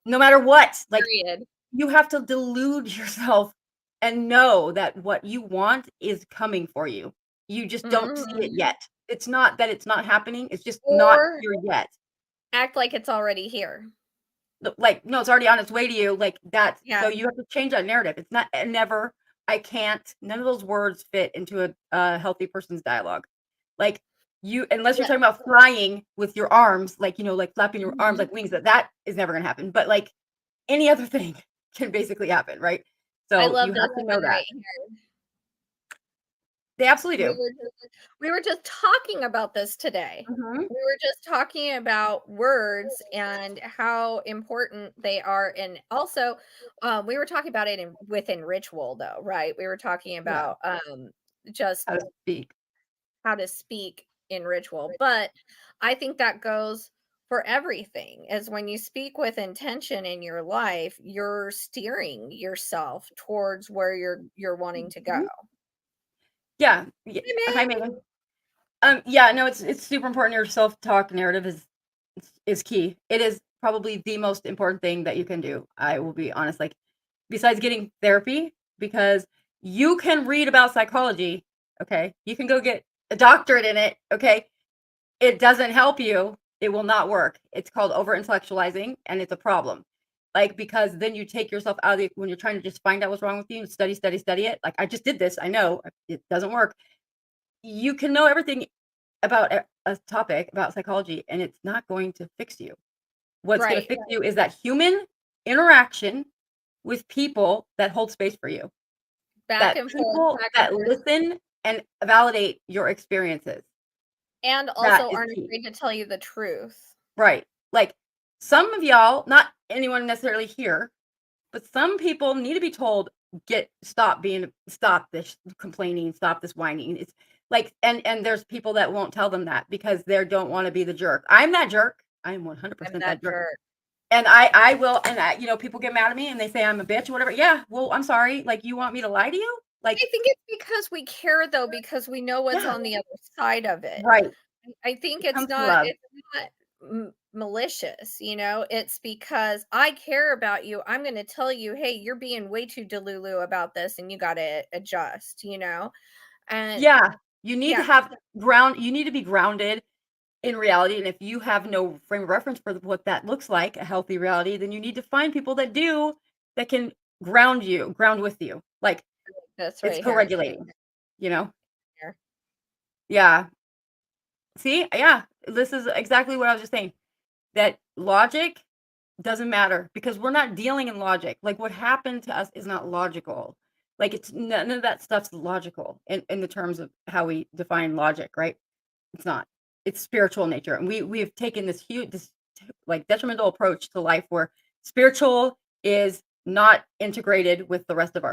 no matter what. Like Period. you have to delude yourself and know that what you want is coming for you. You just don't see it Mhm. yet. It's not that it's not happening, it's just not Or here yet. act like it's already here. Like, no, it's already on its way to you, like, that's Yeah. so you have to change that narrative. It's not never, I can't, none of those words fit into a healthy person's dialogue. Like, you unless you're Yeah. talking about flying with your arms, like, like flapping your arms Mhm. like wings, that is never gonna happen, but, like, any other thing can basically happen, right? I So, love you this have to know one that. right here. They absolutely We do. were just we were just talking about this today. Mhm. We were just talking about words and how important they are, and also, we were talking about it within ritual, though, right? We were talking Yeah, about just how to speak. how to speak in ritual, but I think that goes for everything. Is when you speak with intention in your life, you're steering yourself towards where you're wanting to go. Mhm. Yeah, Hey, hi, Meg. Megan. Yeah, no, it's super important. Your self-talk narrative is key. It is probably the most important thing that you can do. I will be honest, like besides getting therapy, because you can read about psychology. Okay, you can go get a doctorate in it, okay, it doesn't help you. It will not work. It's called over intellectualizing, and it's a problem. Like, because then you take yourself out of the, when you're trying to just find out what's wrong with you, study, study, study it. Like, I just did this. I know it doesn't work. You can know everything about a topic about psychology, and it's not going to fix you. What's going to Right. fix you is that human interaction with people that hold space for you, Back that and forth, people back and that forth. listen and validate your experiences. And That also is aren't key. afraid to tell you the truth. Right. Like, some of y'all, not anyone necessarily here, but some people need to be told, stop this complaining, stop this whining. It's like, and there's people that won't tell them that because they don't want to be the jerk. I'm that jerk. I am I'm 100% that that jerk. jerk. And I will, and people get mad at me and they say I'm a bitch or whatever. Yeah, well, I'm sorry. Like, you want me to lie to you? Like, I think it's because we care though, because we know what's yeah, on the other side of it. right. I think It comes to love. it's not malicious, it's because I care about you. I'm going to tell you, hey, you're being way too delulu about this, and you got to adjust. And Yeah, you need to yeah, have you need to be grounded in reality, and if you have no frame of reference for what that looks like, a healthy reality, then you need to find people that do, that can ground with you. Like, this it's right here, co-regulating, you know? here. Yeah. See? Yeah, this is exactly what I was just saying, that logic doesn't matter because we're not dealing in logic. Like, what happened to us is not logical. Like, it's none of that stuff's logical in the terms of how we define logic, right? It's not. It's spiritual in nature, and we have taken this huge, like, detrimental approach to life where spiritual is not integrated with the rest of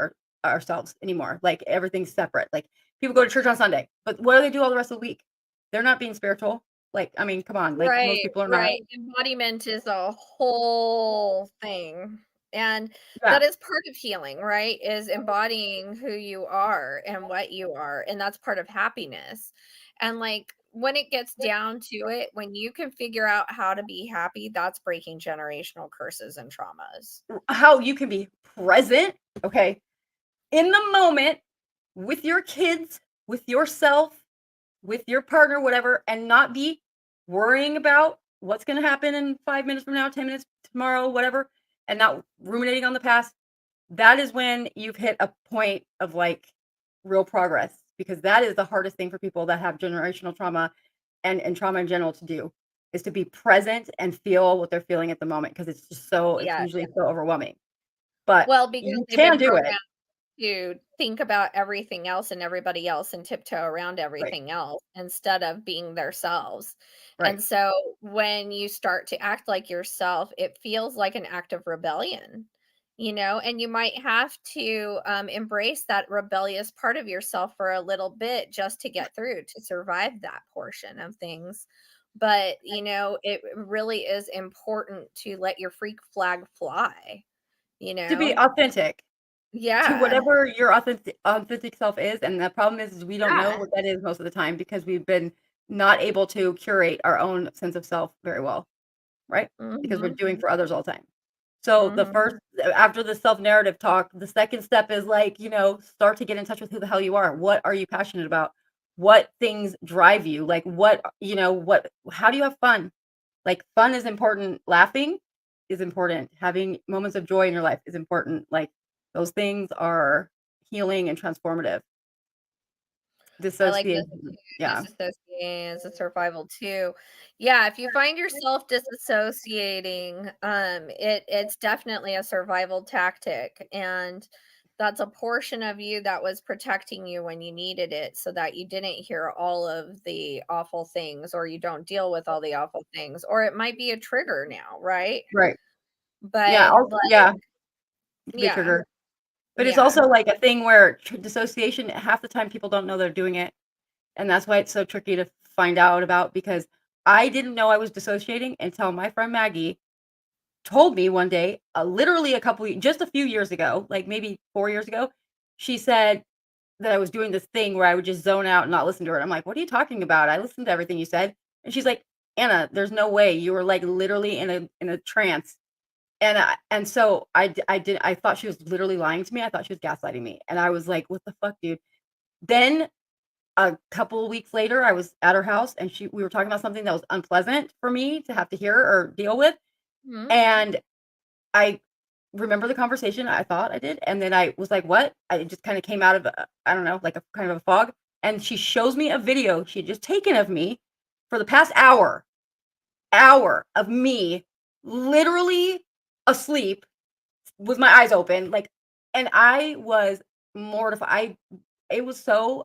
ourselves anymore. Like, everything's separate. Like, people go to church on Sunday, but what do they do all the rest of the week? They're not being spiritual. Like, I mean, come on. Like, most Right, people are not. right. Embodiment is a whole thing. And Yeah. that is part of healing, right? Is embodying who you are and what you are. And that's part of happiness. And like when it gets down to it, when you can figure out how to be happy, that's breaking generational curses and traumas. How you can be present, okay, in the moment with your kids, with yourself, with your partner, whatever, and not be worrying about what's going to happen in 5 minutes from now, 10 minutes tomorrow, whatever, and not ruminating on the past. That is when you've hit a point of, like, real progress, because that is the hardest thing for people that have generational trauma and trauma in general to do, is to be present and feel what they're feeling at the moment, because it's Yeah. usually so overwhelming. But Well, because you they've can been do it. programmed to think about everything else and everybody else and tiptoe around Right. everything else instead of being themselves. Right. And so when you start to act like yourself, it feels like an act of rebellion, and you might have to embrace that rebellious part of yourself for a little bit just to get through, to survive that portion of things. But, it really is important to let your freak flag fly, you To be know? authentic to Yeah. whatever your authentic self is, and the problem is we don't know Yeah. what that is most of the time because we've been not able to curate our own sense of self very well, right? Because we're Mhm. doing for others all the time. So the Mhm. first after the self-narrative talk, the second step is, like, start to get in touch with who the hell you are. What are you passionate about? What things drive you? Like, how do you have fun? Like, fun is important. Laughing is important. Having moments of joy in your life is important. Like, those things are healing and transformative. I like this Dissociation. too. Yeah. Disassociating is a survival too. Yeah, if you find yourself disassociating, it's definitely a survival tactic, and that's a portion of you that was protecting you when you needed it, so that you didn't hear all of the awful things, or you don't deal with all the awful things, or it might be a trigger now, right? Right. Yeah. But Also, like, yeah. It could be a yeah, trigger. But it's yeah. also like a thing where dissociation, half the time people don't know they're doing it. And that's why it's so tricky to find out about, because I didn't know I was dissociating until my friend Maggie told me one day, literally just a few years ago, like maybe 4 years ago. She said that I was doing this thing where I would just zone out and not listen to her. And I'm like, what are you talking about? I listened to everything you said. And she's like, Anna, there's no way. You were, like, literally in a trance. And so I thought she was literally lying to me. I thought she was gaslighting me. And I was like, what the fuck, dude? Then a couple of weeks later, I was at her house and we were talking about something that was unpleasant for me to have to hear or deal with. Mhm. And I remember the conversation, I thought I did, and then I was like, "What?" I just kinda came out of I don't know, like a kind of a fog, and she shows me a video she had just taken of me for the past hour of me literally asleep with my eyes open, like, and I was mortified. It was so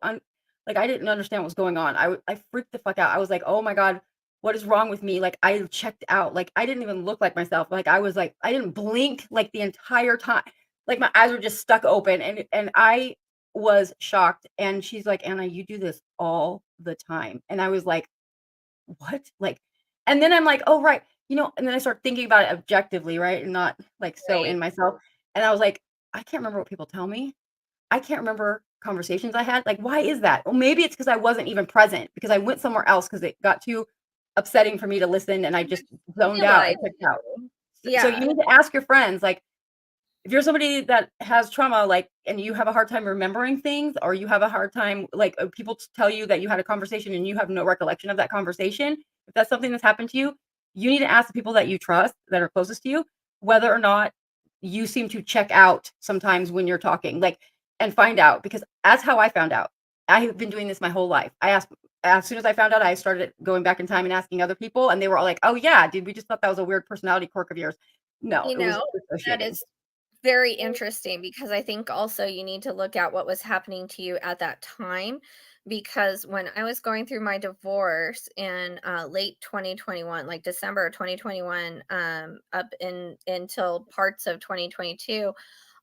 like, I didn't understand what was going on. I freaked the fuck out. I was like, "Oh my god, what is wrong with me?" Like, I checked out. Like, I didn't even look like myself. Like, I was like, I didn't blink, like, the entire time. Like, my eyes were just stuck open, and I was shocked, and she's like, "Anna, you do this all the time." And I was like, "What?" Like, and then I'm like, "Oh, right." And then I start thinking about it objectively, right? And not, like, so Right. in myself. And I was like, "I can't remember what people tell me. I can't remember conversations I had. Like, why is that?" Well, maybe it's because I wasn't even present because I went somewhere else because it got too upsetting for me to listen and I just zoned out. I Realize checked out. you. So you Yeah. need to ask your friends, like, if you're somebody that has trauma, like, and you have a hard time remembering things, or you have a hard time, like, people tell you that you had a conversation and you have no recollection of that conversation, if that's something that's happened to you, you need to ask the people that you trust that are closest to you whether or not you seem to check out sometimes when you're talking, like, and find out because that's how I found out. I have been doing this my whole life. I asked as soon as I found out, I started going back in time and asking other people, and they were all like, "Oh yeah, dude, we just thought that was a weird personality quirk of yours." No, You it was know, that dissociating. is very interesting because I think also you need to look at what was happening to you at that time. Because when I was going through my divorce in late 2021, like December of 2021, up in until parts of 2022,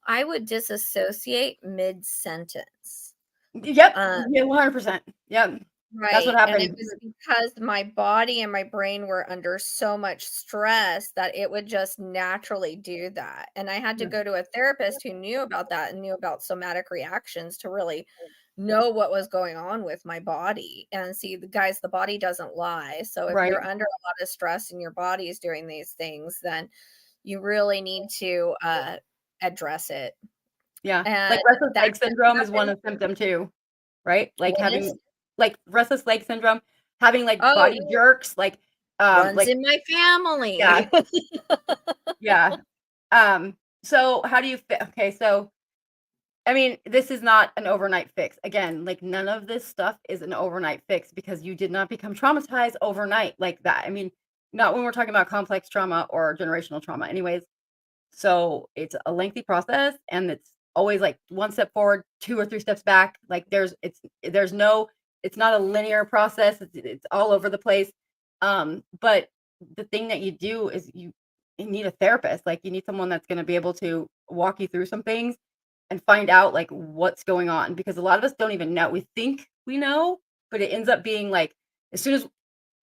I would disassociate mid sentence. Yep. Yeah, 100%. Yep. That's what Right, and it happened. was because my body and my brain were under so much stress that it would just naturally do that, and I had to Yeah. go to a therapist who knew about that and knew about somatic reactions to really know what was going on with my body, and see, the guys, the body doesn't lie, so if Right. you're under a lot of stress and your body is doing these things, then you really need to, address it, Yeah. and Like, restless that leg syndrome is one happened. of symptom too, right? Like, What is? having like, restless leg syndrome, having, like, Oh, body jerks, runs like in my yeah, family. yeah. So how do you okay, so, I mean, this is not an overnight fix. Again, like, none of this stuff is an overnight fix because you did not become traumatized overnight like that. I mean, not when we're talking about complex trauma or generational trauma anyways. So it's a lengthy process and it's always like one step forward, two or three steps back. Like there's no it's not a linear process. It's all over the place. But the thing that you do is you need a therapist. Like you need someone that's going to be able to walk you through some things and find out like what's going on because a lot of us don't even know. We think we know, but it ends up being like as soon as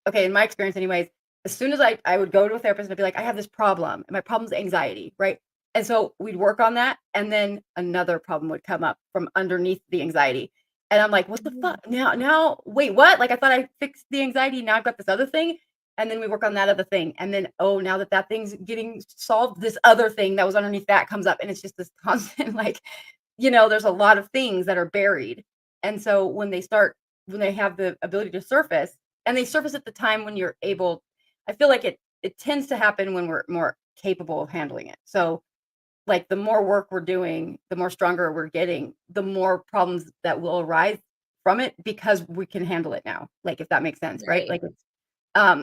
okay, in my experience anyways, as soon as I would go to a therapist and I'd be like, "I have this problem, and my problem's anxiety," right? And so we'd work on that, and then another problem would come up from underneath the anxiety. And I'm like, "What the fuck? Now wait, what? Like, I thought I fixed the anxiety, now I've got this other thing?" And then we work on that other thing, and then, oh, now that that thing's getting solved, this other thing that was underneath that comes up, and it's just this constant, like, there's a lot of things that are buried. And so when they have the ability to surface, and they surface at the time when you're able, I feel like it tends to happen when we're more capable of handling it. So, like, the more work we're doing, the more stronger we're getting, the more problems that will arise from it because we can handle it now, like, if that makes sense, right? Right. Like,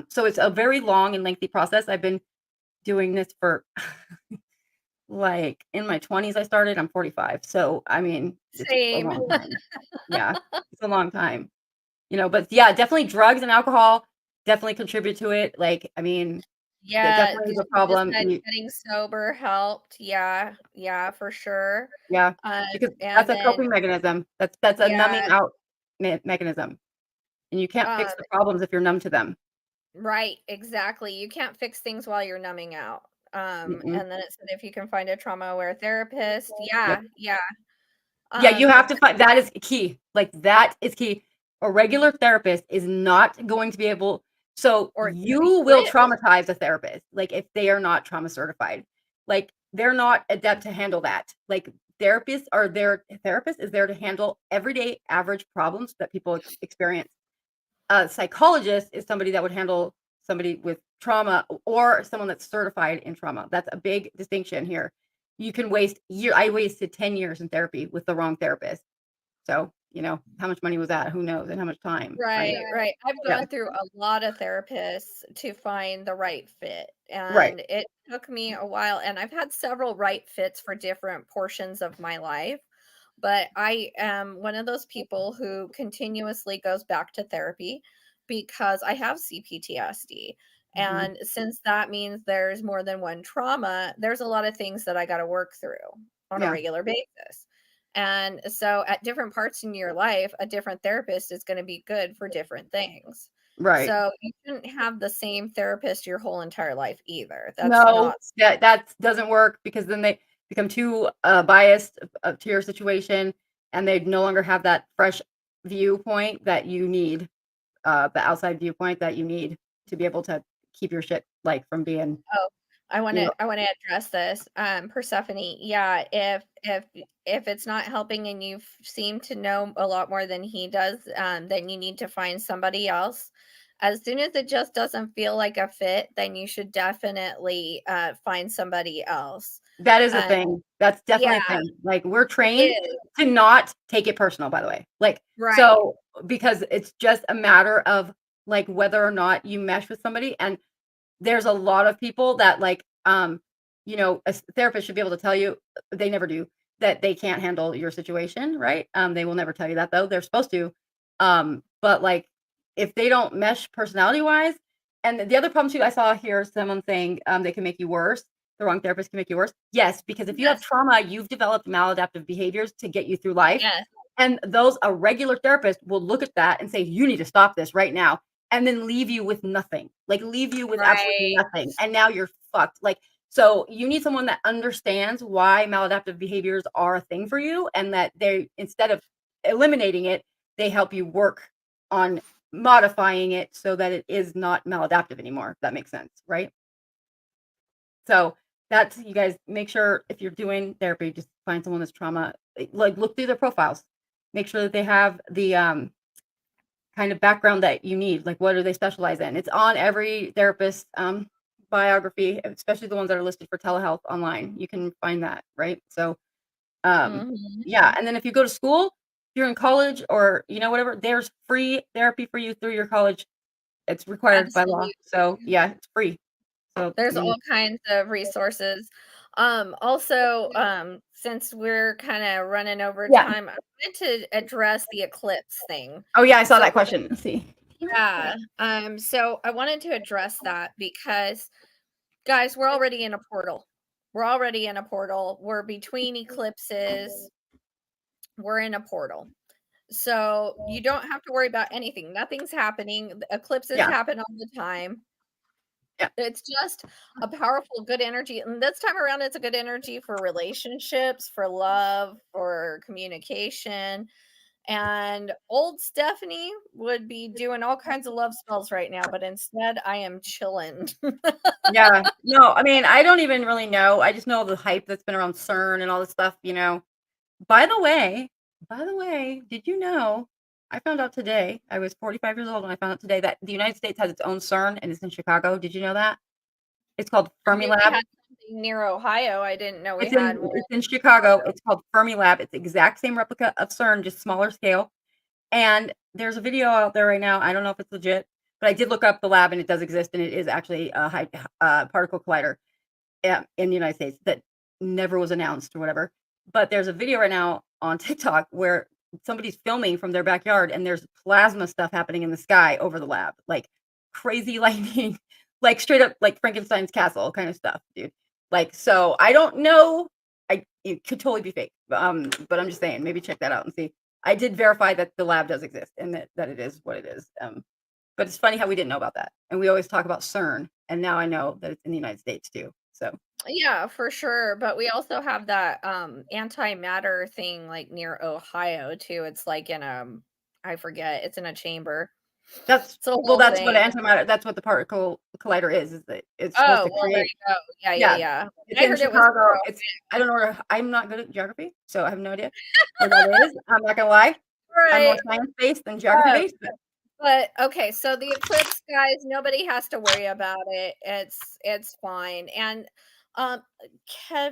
so it's a very long and lengthy process. I've been doing this for like, in my 20s I started, I'm 45, so, I mean, it's a Same. long time. Yeah, it's a long time, but yeah, definitely drugs and alcohol definitely contribute to it, like, I mean, that Yeah, definitely is a you just problem, said you getting sober helped. Yeah, yeah, for sure. yeah, Um, because that's and a then coping mechanism, that's a numbing yeah, out mechanism, and you can't um, fix the problems if you're numb to them. right, exactly. You can't fix things while you're numbing out. Mm-mm. And then it said if you can find a trauma-aware therapist. Yep. Yeah, yeah. Yeah, you But have to find that is key, like, that is key. A regular therapist is not going to be able so or it's gonna be you will switched. traumatize a therapist, like, if they are not trauma certified. Like, they're not adept to handle that. Like, therapists therapist is there to handle everyday average problems that people experience. A psychologist is somebody that would handle somebody with trauma or someone that's certified in trauma. That's a big distinction here. You can waste I wasted 10 years in therapy with the wrong therapist. So, how much money was that? Who knows? And how much time, right? Right, right. I've Yeah. gone through a lot of therapists to find the right fit, Right. and it took me a while, and I've had several right fits for different portions of my life, but I am one of those people who continuously goes back to therapy because I have CPTSD. Mhm. And since that means there's more than one trauma, there's a lot of things that I got to work through on a Yeah. regular basis. And so at different parts in your life, a different therapist is going to be good for different things. Right. So you shouldn't have the same therapist your whole entire life either. That's No, not that doesn't work because then they become too, biased, to your situation, and they no longer have that fresh viewpoint that you need, the outside viewpoint that you need to be able to keep your shit, like, from being, oh, you know I wanna address this. Persephone, yeah, if it's not helping and you seem to know a lot more than he does, then you need to find somebody else. As soon as it just doesn't feel like a fit, then you should definitely find somebody else. that is a Uh, thing. That's yeah, definitely a thing. Like, we're it trained is. to not take it personal, by the way. Like, Right. so because it's just a matter of, like, whether or not you mesh with somebody, and there's a lot of people that, like, a therapist should be able to tell you, they never do, that they can't handle your situation, right? They will never tell you that, though. They're supposed to. But, like, if they don't mesh personality-wise, and the other problem too, I saw here someone saying, they can make you worse. The wrong therapist can make you worse. Yes, because if you have Yes. trauma, you've developed maladaptive behaviors to get you through life. Yes. And a regular therapist will look at that and say, "You need to stop this right now," and then leave you with nothing, like, leave you with absolutely Right. nothing, and now you're fucked, like, so you need someone that understands why maladaptive behaviors are a thing for you, and that they, instead of eliminating it, they help you work on modifying it so that it is not maladaptive anymore, if that makes sense, right? So, that's, you guys make sure if you're doing therapy, just find someone that's trauma, like, look through their profiles. Make sure that they have the, kind of background that you need, like, what do they specialize in? It's on every therapist, biography, especially the ones that are listed for telehealth online. You can find that, right? So, Mhm. yeah, and then if you go to school, if you're in college or, whatever, there's free therapy for you through your college. It's required by law. Absolutely. So, yeah, it's free. So, I There's mean, all kinds of resources. Also, since we're kinda running over yeah. time, I wanted to address the eclipse thing. Oh, yeah, I saw So that question. Let's see. yeah, so I wanted to address that because, guys, we're already in a portal. We're already in a portal. We're between eclipses. We're in a portal. So you don't have to worry about anything. Nothing's happening. The eclipses Yeah, happen all the time. yeah. It's just a powerful, good energy, and this time around, it's a good energy for relationships, for love, for communication, and old Stephanie would be doing all kinds of love spells right now, but instead, I am chilling. Yeah. No, I mean, I don't even really know. I just know the hype that's been around CERN and all this stuff. By the way did you know, I found out today, I was 45 years old, and I found out today that the United States has its own CERN, and it's in Chicago. Did you know that? It's called I knew we Fermilab. had something near Ohio, I didn't know we It's had in one it's in in Chicago. Chicago. It's called Fermilab. It's the exact same replica of CERN, just smaller scale. And there's a video out there right now. I don't know if it's legit, but I did look up the lab, and it does exist, and it is actually a high particle collider, in the United States that never was announced or whatever. But there's a video right now on TikTok where somebody's filming from their backyard, and there's plasma stuff happening in the sky over the lab, like crazy lightning, like straight up like Frankenstein's castle kind of stuff, dude. Like, so I don't know. It could totally be fake. But I'm just saying, maybe check that out and see. I did verify that the lab does exist and that it is what it is. But it's funny how we didn't know about that. And we always talk about CERN, and now I know that it's in the United States too. So, Yeah, for sure, but we also have that, antimatter thing, like, near Ohio too. It's like in, I forget, it's in a chamber. That's It's a well, whole that's what thing. antimatter. That's what the particle collider is that it's supposed Oh, to well, there create. you go. Yeah, yeah, Yeah, yeah. it's I in heard it was Chicago. It's I don't know where. I'm not good at geography, so I have no idea where that is. I'm not gonna lie. I'm more right. science based than geography Oh, based, but but okay, so the eclipse, guys, nobody has to worry about it. It's fine. And um yeah,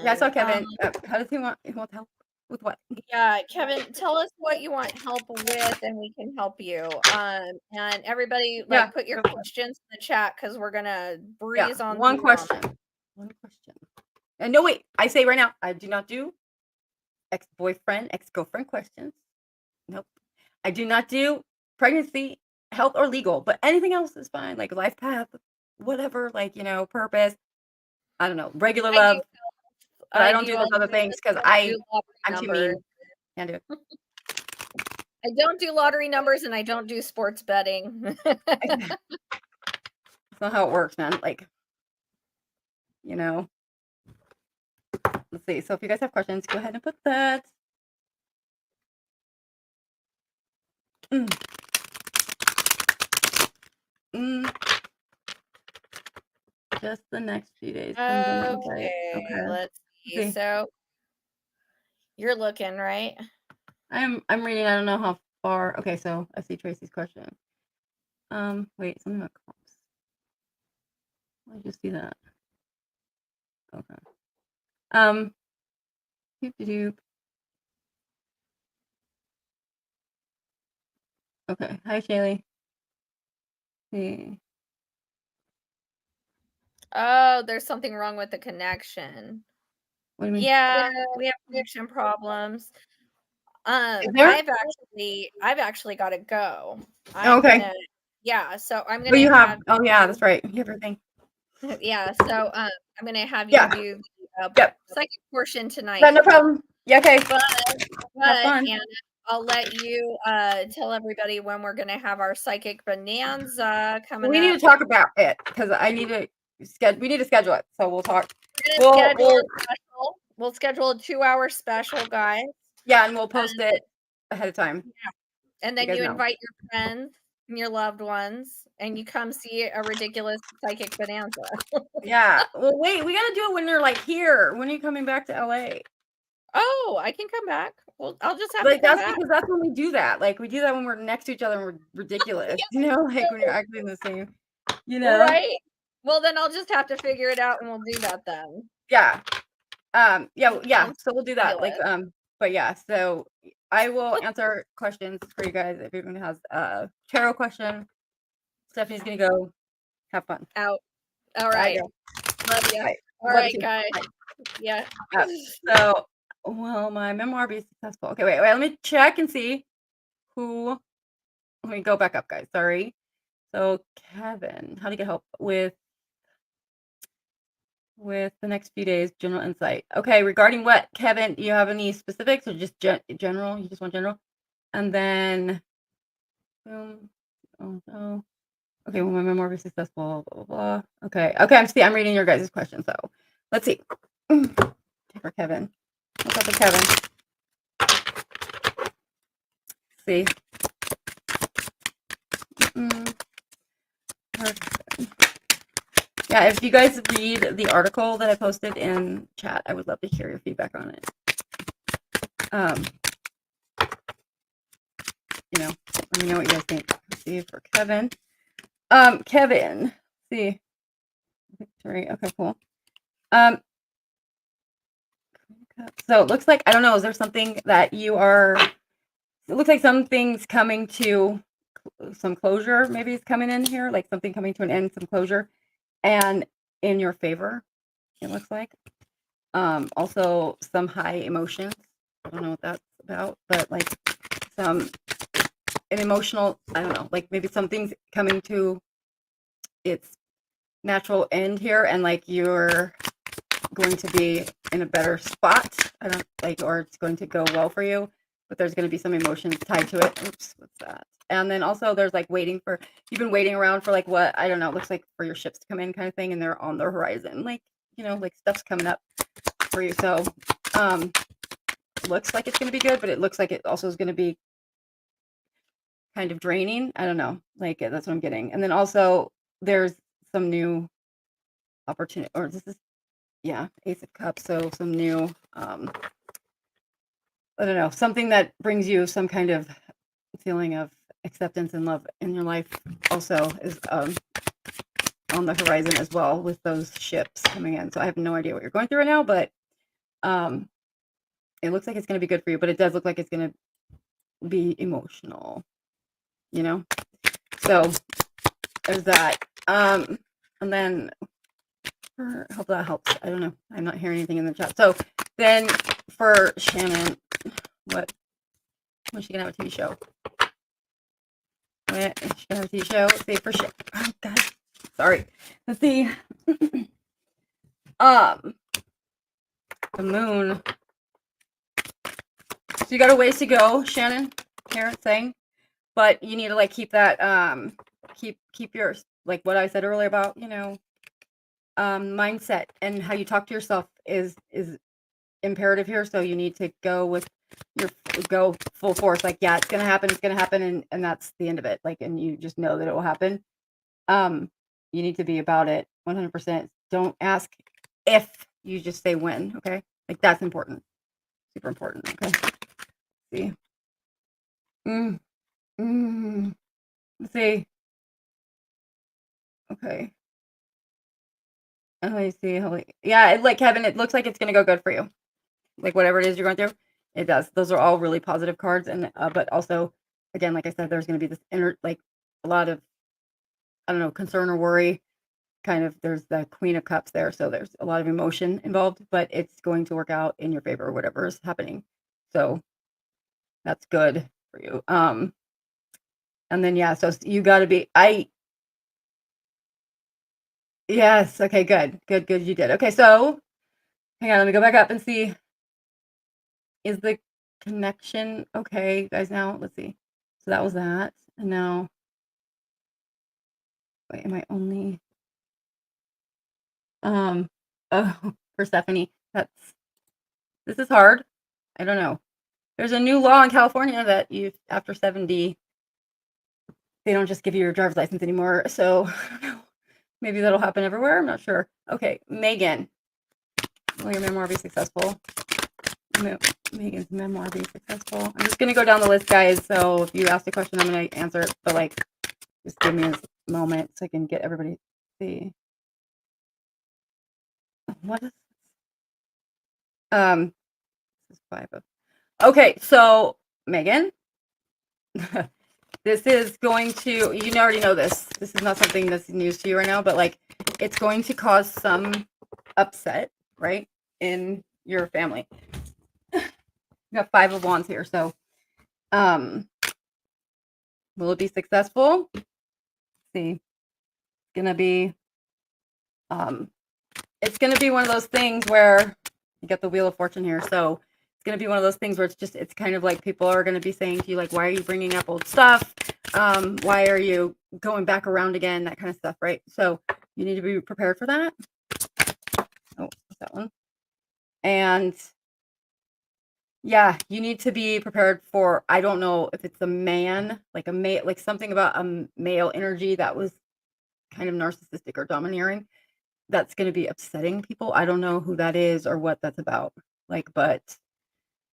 I Kevin, saw Kevin. How does he want? He wants help with what? yeah, Kevin, tell us what you want help with and we can help you. And everybody Yeah, like put your go for it. questions in the chat because we're gonna Yeah, breeze on one through them. question. One question. And no, wait. I say right now, I do not do ex-boyfriend, ex-girlfriend questions. Nope. I do not do pregnancy, health, or legal, but anything else is fine. Like life path, whatever. Like purpose. I don't know, regular I do love, but I I don't do do those all other things because don't do lottery I'm too numbers. mean. Can't do it. I don't do lottery numbers and I don't do sports betting. That's not how it works, man. Like, you know, let's see. So if you guys have questions, go ahead and put that. Mm. Mm. Just the next few days. Okay. Okay, let's see. See, So you're looking, right? I'm reading. I don't know how far. Okay, so I see Tracy's question. Wait, something about comps. I just see that. Okay. Doop-de-doop. Okay. Hi, Shaylee. See. Oh, there's something wrong with the connection. What do you mean? Yeah, we have connection problems. Is there? I've actually got to go. Oh, I'm okay. gonna, yeah. So I'm Oh, gonna you have. have, Oh, yeah. That's right. You have everything. yeah. So I'm gonna have you Yeah. do the Yep. second portion Yeah, tonight. no problem. Yeah. Okay. But Have fun. Anna, I'll let you tell everybody when we're gonna have our psychic bonanza coming We need up. to talk about it because I need to schedule. We need to schedule it. So we'll talk. We're gonna schedule We'll a special. We'll schedule a 2-hour special, guys. yeah, and we'll post it ahead of time. And So you then guys you know. invite your friends and your loved ones, and you come see a ridiculous psychic bonanza. Yeah. Well, wait. We gotta do it when you're like here. When are you coming back to LA? Oh, I can come back. Well, I'll just have to Like come that's back. because that's when we do that. Like we do that when we're next to each other and we're ridiculous. Like when you're actually in the same. Right. Well, then I'll just have to figure it out, and we'll do that then. Yeah. Yeah. Sounds So we'll do that. Like fabulous. but yeah. So I will answer questions for you guys if anyone has a tarot question. Stephanie's gonna go have fun. Out. All I right. go. Love you. Right. All Love you right, too. guys. Bye. Yeah. So will my memoir be successful? Okay, wait. Let me check and see who. Let me go back up, guys. Sorry. So Kevin, how to get help with the next few days? General insight. Okay, regarding what, Kevin? Do you have any specifics or just general? You just want general, and then. Oh no. Okay, will my memoir be successful? Blah blah blah. Okay. I'm reading your guys' questions. So let's see. For Kevin. What's up with Kevin? See. Yeah, if you guys read the article that I posted in chat, I would love to hear your feedback on it. Let me know what you guys think. Let's see for Kevin. Kevin. See. Victory. Okay, cool. So it looks like, I don't know, is there something that you are, it looks like something's coming to some closure, maybe it's coming in here, like something coming to an end, some closure, and in your favor, it looks like. Also some high emotions. I don't know what that's about, but like an emotional, I don't know, like maybe something's coming to its natural end here, and like you're going to be in a better spot. I don't like, or it's going to go well for you, but there's going to be some emotions tied to it. Oops, what's that? And then also there's like you've been waiting around for like what, I don't know, it looks like for your ships to come in kind of thing, and they're on the horizon. Like, like stuff's coming up for you. So looks like it's going to be good, but it looks like it also is going to be kind of draining. I don't know. Like that's what I'm getting. And then also there's some new opportunity, or this is, yeah, Ace of Cups. So some new, I don't know, something that brings you some kind of feeling of acceptance and love in your life also is on the horizon as well with those ships coming in. So I have no idea what you're going through right now, but it looks like it's going to be good for you, but it does look like it's going to be emotional, you know? So there's that. And then I hope that helps. I don't know. I'm not hearing anything in the chat. So then for Shannon, when's she gonna have a TV show? When she's gonna have a TV show? Let's see for Shannon. Oh God, sorry. Let's see. The moon. So you got a ways to go, Shannon. Here it's saying, but you need to like keep that keep your, like what I said earlier about, you know, mindset and how you talk to yourself is imperative here. So you need to go full force, like, yeah, it's gonna happen, and that's the end of it. Like, and you just know that it will happen. You need to be about it 100%. Don't ask if, you just say when. Okay, like that's important, super important. Okay, let's see. Let's see. Okay. I see. Yeah, like Kevin, it looks like it's gonna go good for you. Like whatever it is you're going through, it does. Those are all really positive cards, and but also, again, like I said, there's gonna be this inner, like a lot of, I don't know, concern or worry. Kind of, there's the Queen of Cups there, so there's a lot of emotion involved, but it's going to work out in your favor, whatever is happening. So that's good for you. And then yeah, so you got to be. Yes. Okay. Good. You did. Okay. So hang on. Let me go back up and see. Is the connection okay, guys? Now let's see. So that was that, and now wait. Am I only? Oh, for Stephanie, this is hard. I don't know. There's a new law in California that you, after 70, they don't just give you your driver's license anymore. So I don't know. Maybe that'll happen everywhere. I'm not sure. Okay, Megan, will your memoir be successful? Megan's memoir be successful. I'm just gonna go down the list, guys. So if you ask a question, I'm gonna answer it. But like, just give me a moment so I can get everybody to see. What is this is 5 of. Okay, so Megan, this is going to, you already know this. This is not something that's news to you right now, but like, it's going to cause some upset, right, in your family. You got 5 of Wands here, so will it be successful? Let's see, it's gonna be one of those things where you got the Wheel of Fortune here, so it's going to be one of those things where it's kind of like people are going to be saying to you, like, why are you bringing up old stuff? Why are you going back around again? That kind of stuff, right? So you need to be prepared for that. Oh, that one. And yeah, you need to be prepared for, I don't know if it's a man, like like something about a male energy that was kind of narcissistic or domineering. That's going to be upsetting people. I don't know who that is or what that's about. Like, but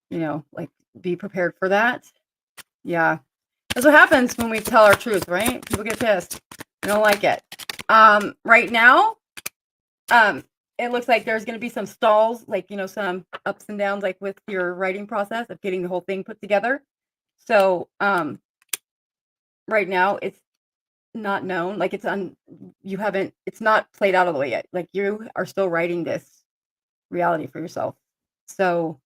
you know, like, be prepared for that. Yeah. That's what happens when we tell our truth, right? People get pissed. They don't like it. Right now, it looks like there's going to be some stalls, like, you know, some ups and downs, like with your writing process of getting the whole thing put together. So, right now it's not known, like it's not played out all the way yet. Like you are still writing this reality for yourself. So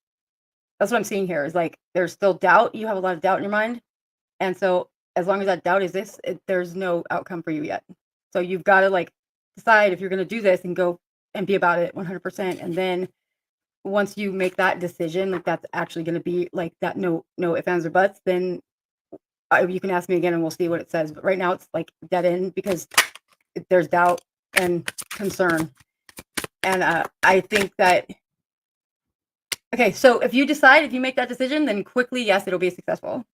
that's what I'm seeing here is like there's still doubt. You have a lot of doubt in your mind. And so as long as that doubt exists, there's no outcome for you yet. So you've got to like decide if you're going to do this and go and be about it 100%. And then once you make that decision, like that's actually going to be like that, no ifs, ands, or buts, then you can ask me again and we'll see what it says. But right now it's like dead end because there's doubt and concern. And I think that, okay, so if you make that decision, then quickly, yes, it'll be successful.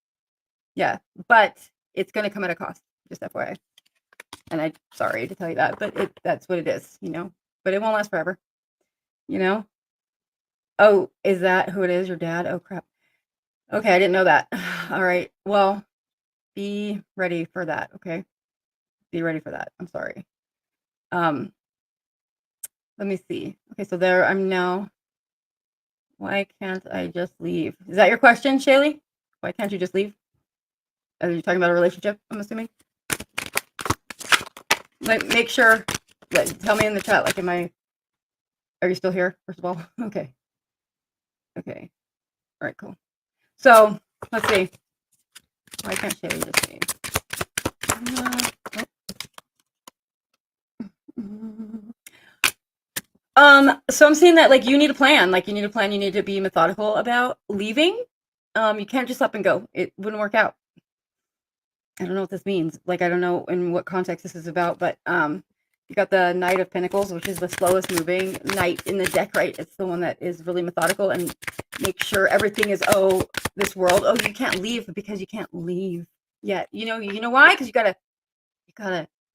Yeah. But it's going to come at a cost, just FYI. And I'm sorry to tell you that, but that's what it is, you know. But it won't last forever, you know. Oh, is that who it is? Your dad? Oh crap. Okay, I didn't know that. All right. Well, be ready for that. Okay, be ready for that. I'm sorry. Let me see. Okay, so there I'm now. Why can't I just leave? Is that your question, Shaylee? Why can't you just leave? Are you talking about a relationship? I'm assuming. Like, make sure. Tell me in the chat. Like, are you still here? First of all, okay. Okay. All right. Cool. So let's see. Why can't Shaylee just leave? So I'm saying that like you need a plan. Like you need a plan. You need to be methodical about leaving. You can't just up and go. It wouldn't work out. I don't know what this means. Like I don't know in what context this is about, but you got the Knight of Pentacles, which is the slowest moving knight in the deck, right? It's the one that is really methodical and make sure everything is this world. Oh, you can't leave because you can't leave yet. You know why? Because you gotta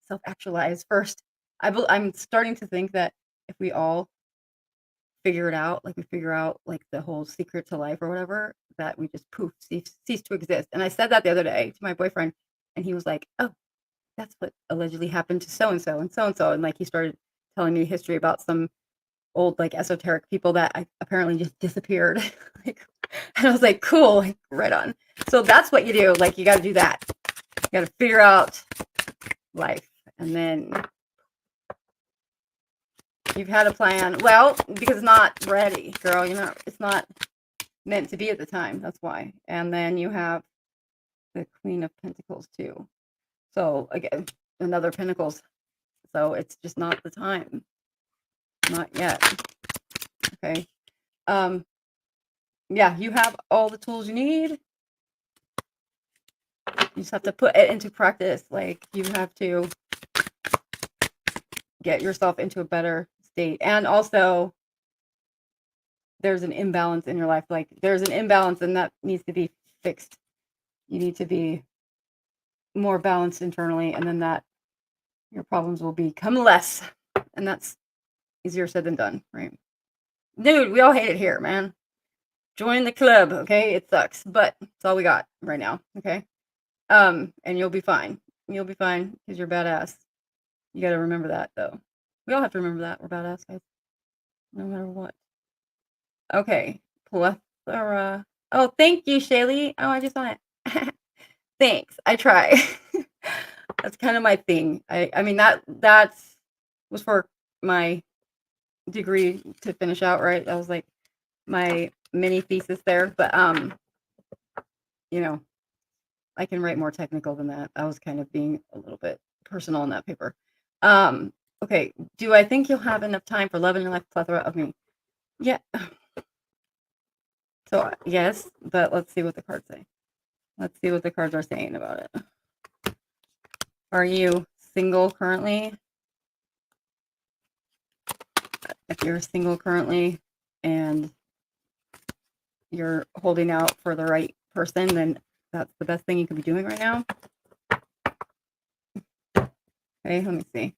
self-actualize first. I'm starting to think that if we all figure it out, like we figure out like the whole secret to life or whatever, that we just poof cease to exist. And I said that the other day to my boyfriend, and he was like, "Oh, that's what allegedly happened to so and so and so and so." And like he started telling me history about some old like esoteric people that apparently just disappeared. Like, and I was like, "Cool, like, right on." So that's what you do. Like you got to do that. You got to figure out life, and then you've had a plan. Well, because it's not ready, girl. It's not meant to be at the time. That's why. And then you have the Queen of Pentacles too. So again, another Pentacles. So it's just not the time. Not yet. Okay. Yeah, you have all the tools you need. You just have to put it into practice. Like you have to get yourself into a better state. And also there's an imbalance in your life. Like there's an imbalance and that needs to be fixed. You need to be more balanced internally, and then that your problems will become less. And that's easier said than done, right? Dude, we all hate it here, man. Join the club, okay? It sucks, but it's all we got right now, okay? And you'll be fine. You'll be fine because you're badass. You got to remember that, though. We all have to remember that. We're badass, guys. No matter what. Okay. Plethora. Oh, thank you, Shaylee. Oh, I just saw it. Thanks. I try. That's kind of my thing. I mean, that was for my degree to finish out, right? That was like my mini thesis there. But, I can write more technical than that. I was kind of being a little bit personal in that paper. Okay. Do I think you'll have enough time for love in your life? Plethora of me. Yeah. So yes, but let's see what the cards say. Let's see what the cards are saying about it. Are you single currently? If you're single currently and you're holding out for the right person, then that's the best thing you could be doing right now. Okay, let me see.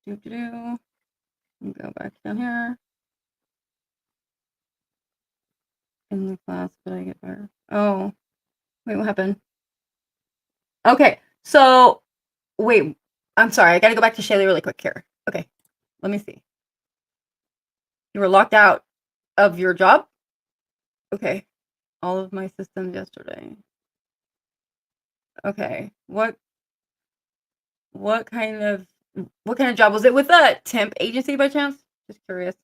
Go back down here. In the class, did I get better? Oh, wait, what happened? Okay, so wait, I'm sorry. I got to go back to Shaylee really quick here. Okay, let me see. You were locked out of your job? Okay, all of my systems yesterday. Okay, what kind of job was it? With a temp agency by chance? Just curious.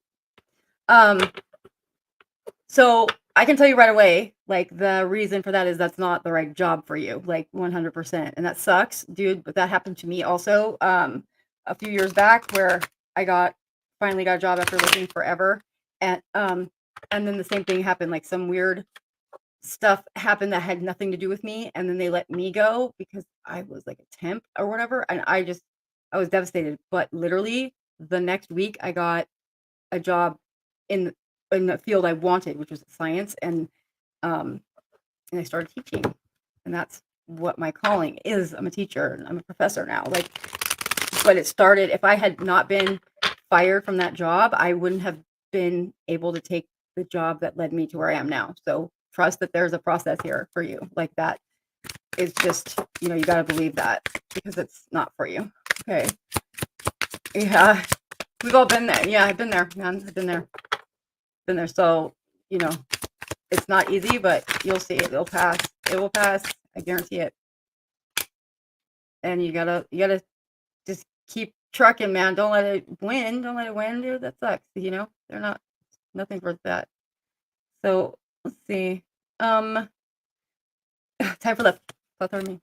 So I can tell you right away, like the reason for that is that's not the right job for you, like 100%. And that sucks, dude. But that happened to me also a few years back where I finally got a job after looking forever. And then the same thing happened, like some weird stuff happened that had nothing to do with me. And then they let me go because I was like a temp or whatever. And I was devastated. But literally the next week I got a job in the field I wanted, which was science, and I started teaching, and that's what my calling is. I'm a teacher and I'm a professor now. Like, but it started, if I had not been fired from that job, I wouldn't have been able to take the job that led me to where I am now. So trust that there's a process here for you. Like that is just, you know, you got to believe that because it's not for you. Okay. Yeah. We've all been there. Yeah, I've been there, man. I've been there. Been there. So, you know, it's not easy, but you'll see it. It'll pass. It will pass. I guarantee it. And you gotta just keep trucking, man. Don't let it win. Don't let it win, dude. That sucks. You know, they're not nothing worth that. So let's see. Time for the plethora of me.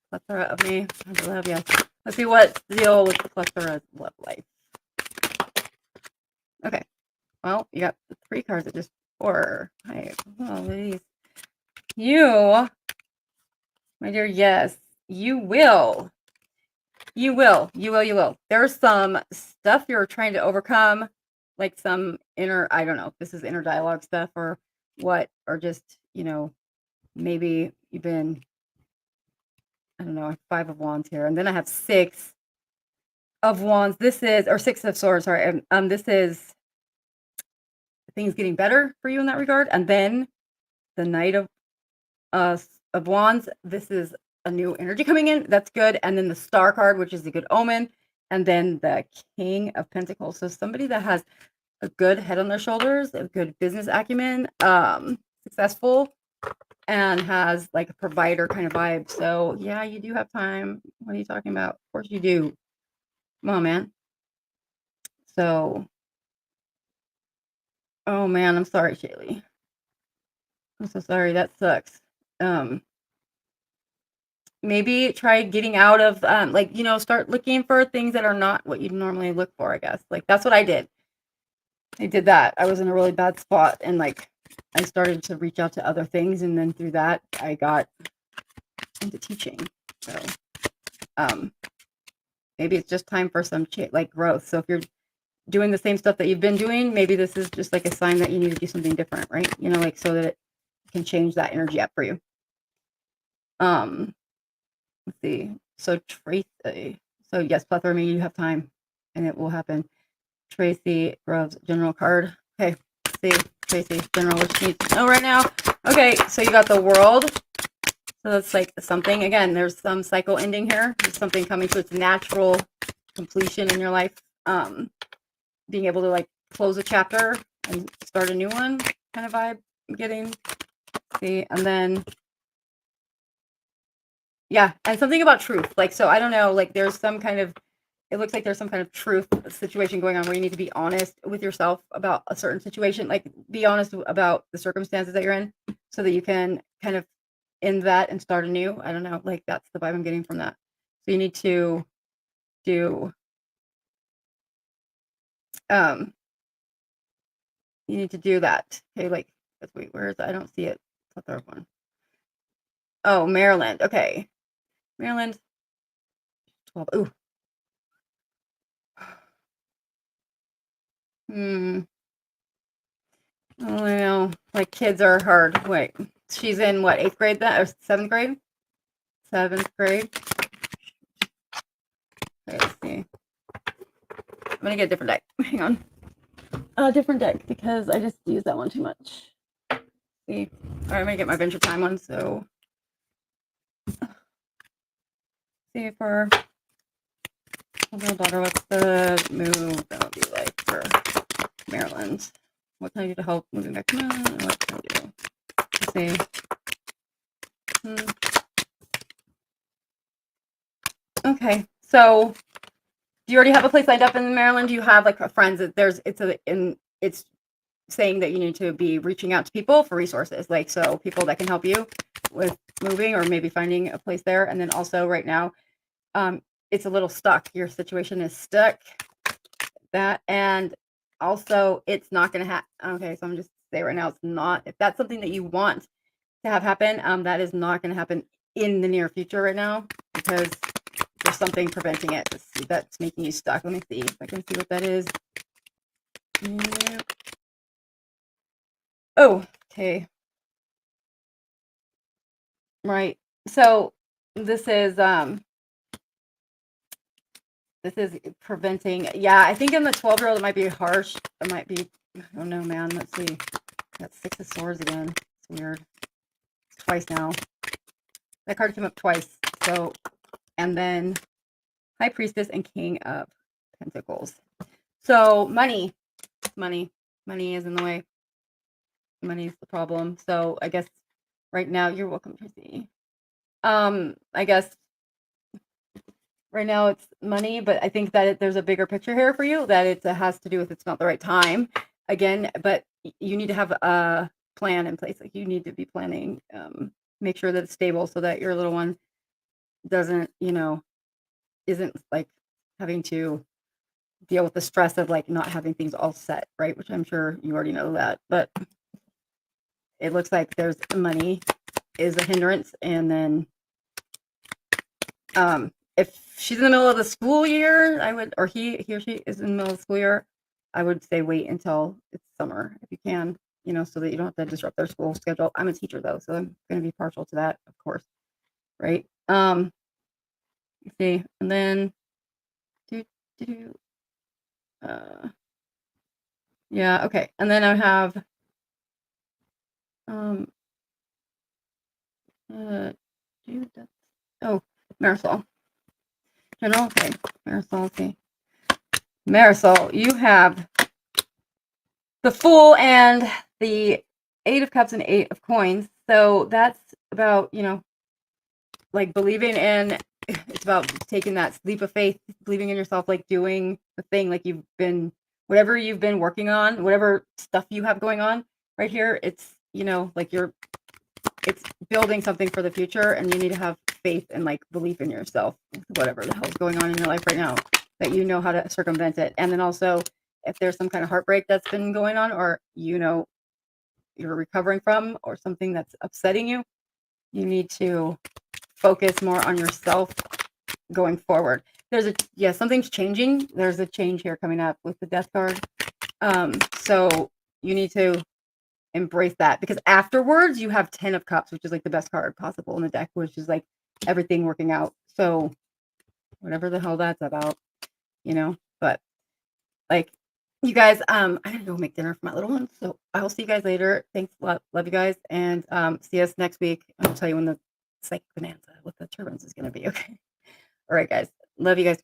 Plethora of me. I love you. Let's see what the deal with the plethora of love life. Okay. Well, you got the 3 cards that just 4. Hi. Oh, these. You, my dear, yes, you will. You will. You will. You will. There's some stuff you're trying to overcome, like some inner, I don't know if this is inner dialogue stuff or what, or just, you know, maybe you've been, I don't know, 5 of Wands here. And then I have 6 of Wands. This is, or 6 of Swords, sorry. This is things getting better for you in that regard. And then the Knight of Wands, this is a new energy coming in. That's good. And then the Star card, which is a good omen. And then the King of Pentacles. So somebody that has a good head on their shoulders, a good business acumen, successful, and has like a provider kind of vibe. So yeah, you do have time. What are you talking about? Of course you do. Come on, man. So, oh man, I'm sorry, Shaylee. I'm so sorry. That sucks. Maybe try getting out of like, you know, start looking for things that are not what you'd normally look for, I guess. Like that's what I did. I did that. I was in a really bad spot and like I started to reach out to other things, and then through that I got into teaching. So maybe it's just time for some like growth. So if you're doing the same stuff that you've been doing, maybe this is just like a sign that you need to do something different, right? You know, like so that it can change that energy up for you. Let's see. So Tracy. So yes, plethora, maybe you have time and it will happen. Tracy Groves, general card. Okay, let's see. Tracy, general, what you need to know right now. Okay, so you got the World. So that's like something. Again, there's some cycle ending here. There's something coming to its natural completion in your life. Being able to like close a chapter and start a new one kind of vibe I'm getting. See, and then yeah, and something about truth. Like, so I don't know, like there's some kind of, it looks like there's some kind of truth situation going on where you need to be honest with yourself about a certain situation. Like be honest about the circumstances that you're in so that you can kind of end that and start anew. I don't know, like that's the vibe I'm getting from that. So you need to do, you need to do that. Okay, like, wait, where is it? I don't see it. It's the third one. Oh, Maryland. Okay. Maryland. 12. Ooh. Oh, well, like kids are hard. Wait, she's in what, 8th grade then, or 7th grade? 7th grade. Okay, let's see. I'm gonna get a different deck. Hang on. A different deck because I just used that one too much. See. All right, I'm gonna get my Venture Time one. So, see for little daughter, what's the move gonna be like for Maryland? What can I do to help moving back? What can I do? Let's see. Okay, so do you already have a place lined up in Maryland? Do you have like friends that it's saying that you need to be reaching out to people for resources, like so people that can help you with moving or maybe finding a place there. And then also right now, it's a little stuck. Your situation is stuck. That and also it's not going to happen. Okay, so I'm just say right now it's not. If that's something that you want to have happen, that is not going to happen in the near future right now because there's something preventing it that's making you stuck. Let me see if I can see what that is. Yeah. Oh, okay. Right. So this is preventing. Yeah, I think in the 12-year-old it might be harsh. It might be. Oh no, man. Let's see. Got 6 of Swords again. It's weird. It's twice now. That card came up twice. So, and then High Priestess and King of Pentacles. So money is in the way. Money is the problem. So I guess right now, you're welcome, Tracy. I guess right now it's money, but I think that there's a bigger picture here for you, that it has to do with it's not the right time again, but you need to have a plan in place. Like, you need to be planning, make sure that it's stable so that your little one doesn't, isn't like having to deal with the stress of like not having things all set, right? Which I'm sure you already know that, but it looks like there's money is a hindrance. And then if she's in the middle of the school year, I would, or he or she is in the middle of the school year, I would say wait until it's summer if you can, so that you don't have to disrupt their school schedule. I'm a teacher though, so I'm going to be partial to that, of course, right? Let's see, and then yeah, okay, and then I have Marisol. General, okay. Marisol, okay. Marisol, you have the Fool and the 8 of Cups and 8 of Coins. So that's about, like believing in, it's about taking that leap of faith, believing in yourself, like doing the thing, like whatever you've been working on, whatever stuff you have going on right here, it's, like it's building something for the future, and you need to have faith and like belief in yourself, whatever the hell is going on in your life right now, that you know how to circumvent it. And then also, if there's some kind of heartbreak that's been going on, or you're recovering from, or something that's upsetting you, you need to focus more on yourself going forward. Something's changing. There's a change here coming up with the Death card. So you need to embrace that, because afterwards you have 10 of Cups, which is like the best card possible in the deck, which is like everything working out. So whatever the hell that's about, but like, you guys, I gotta go make dinner for my little one, so I'll see you guys later. Thanks a lot. Love you guys, and see us next week. I'll tell you when the psychic bonanza with the turbines is going to be. Okay. All right, guys. Love you guys.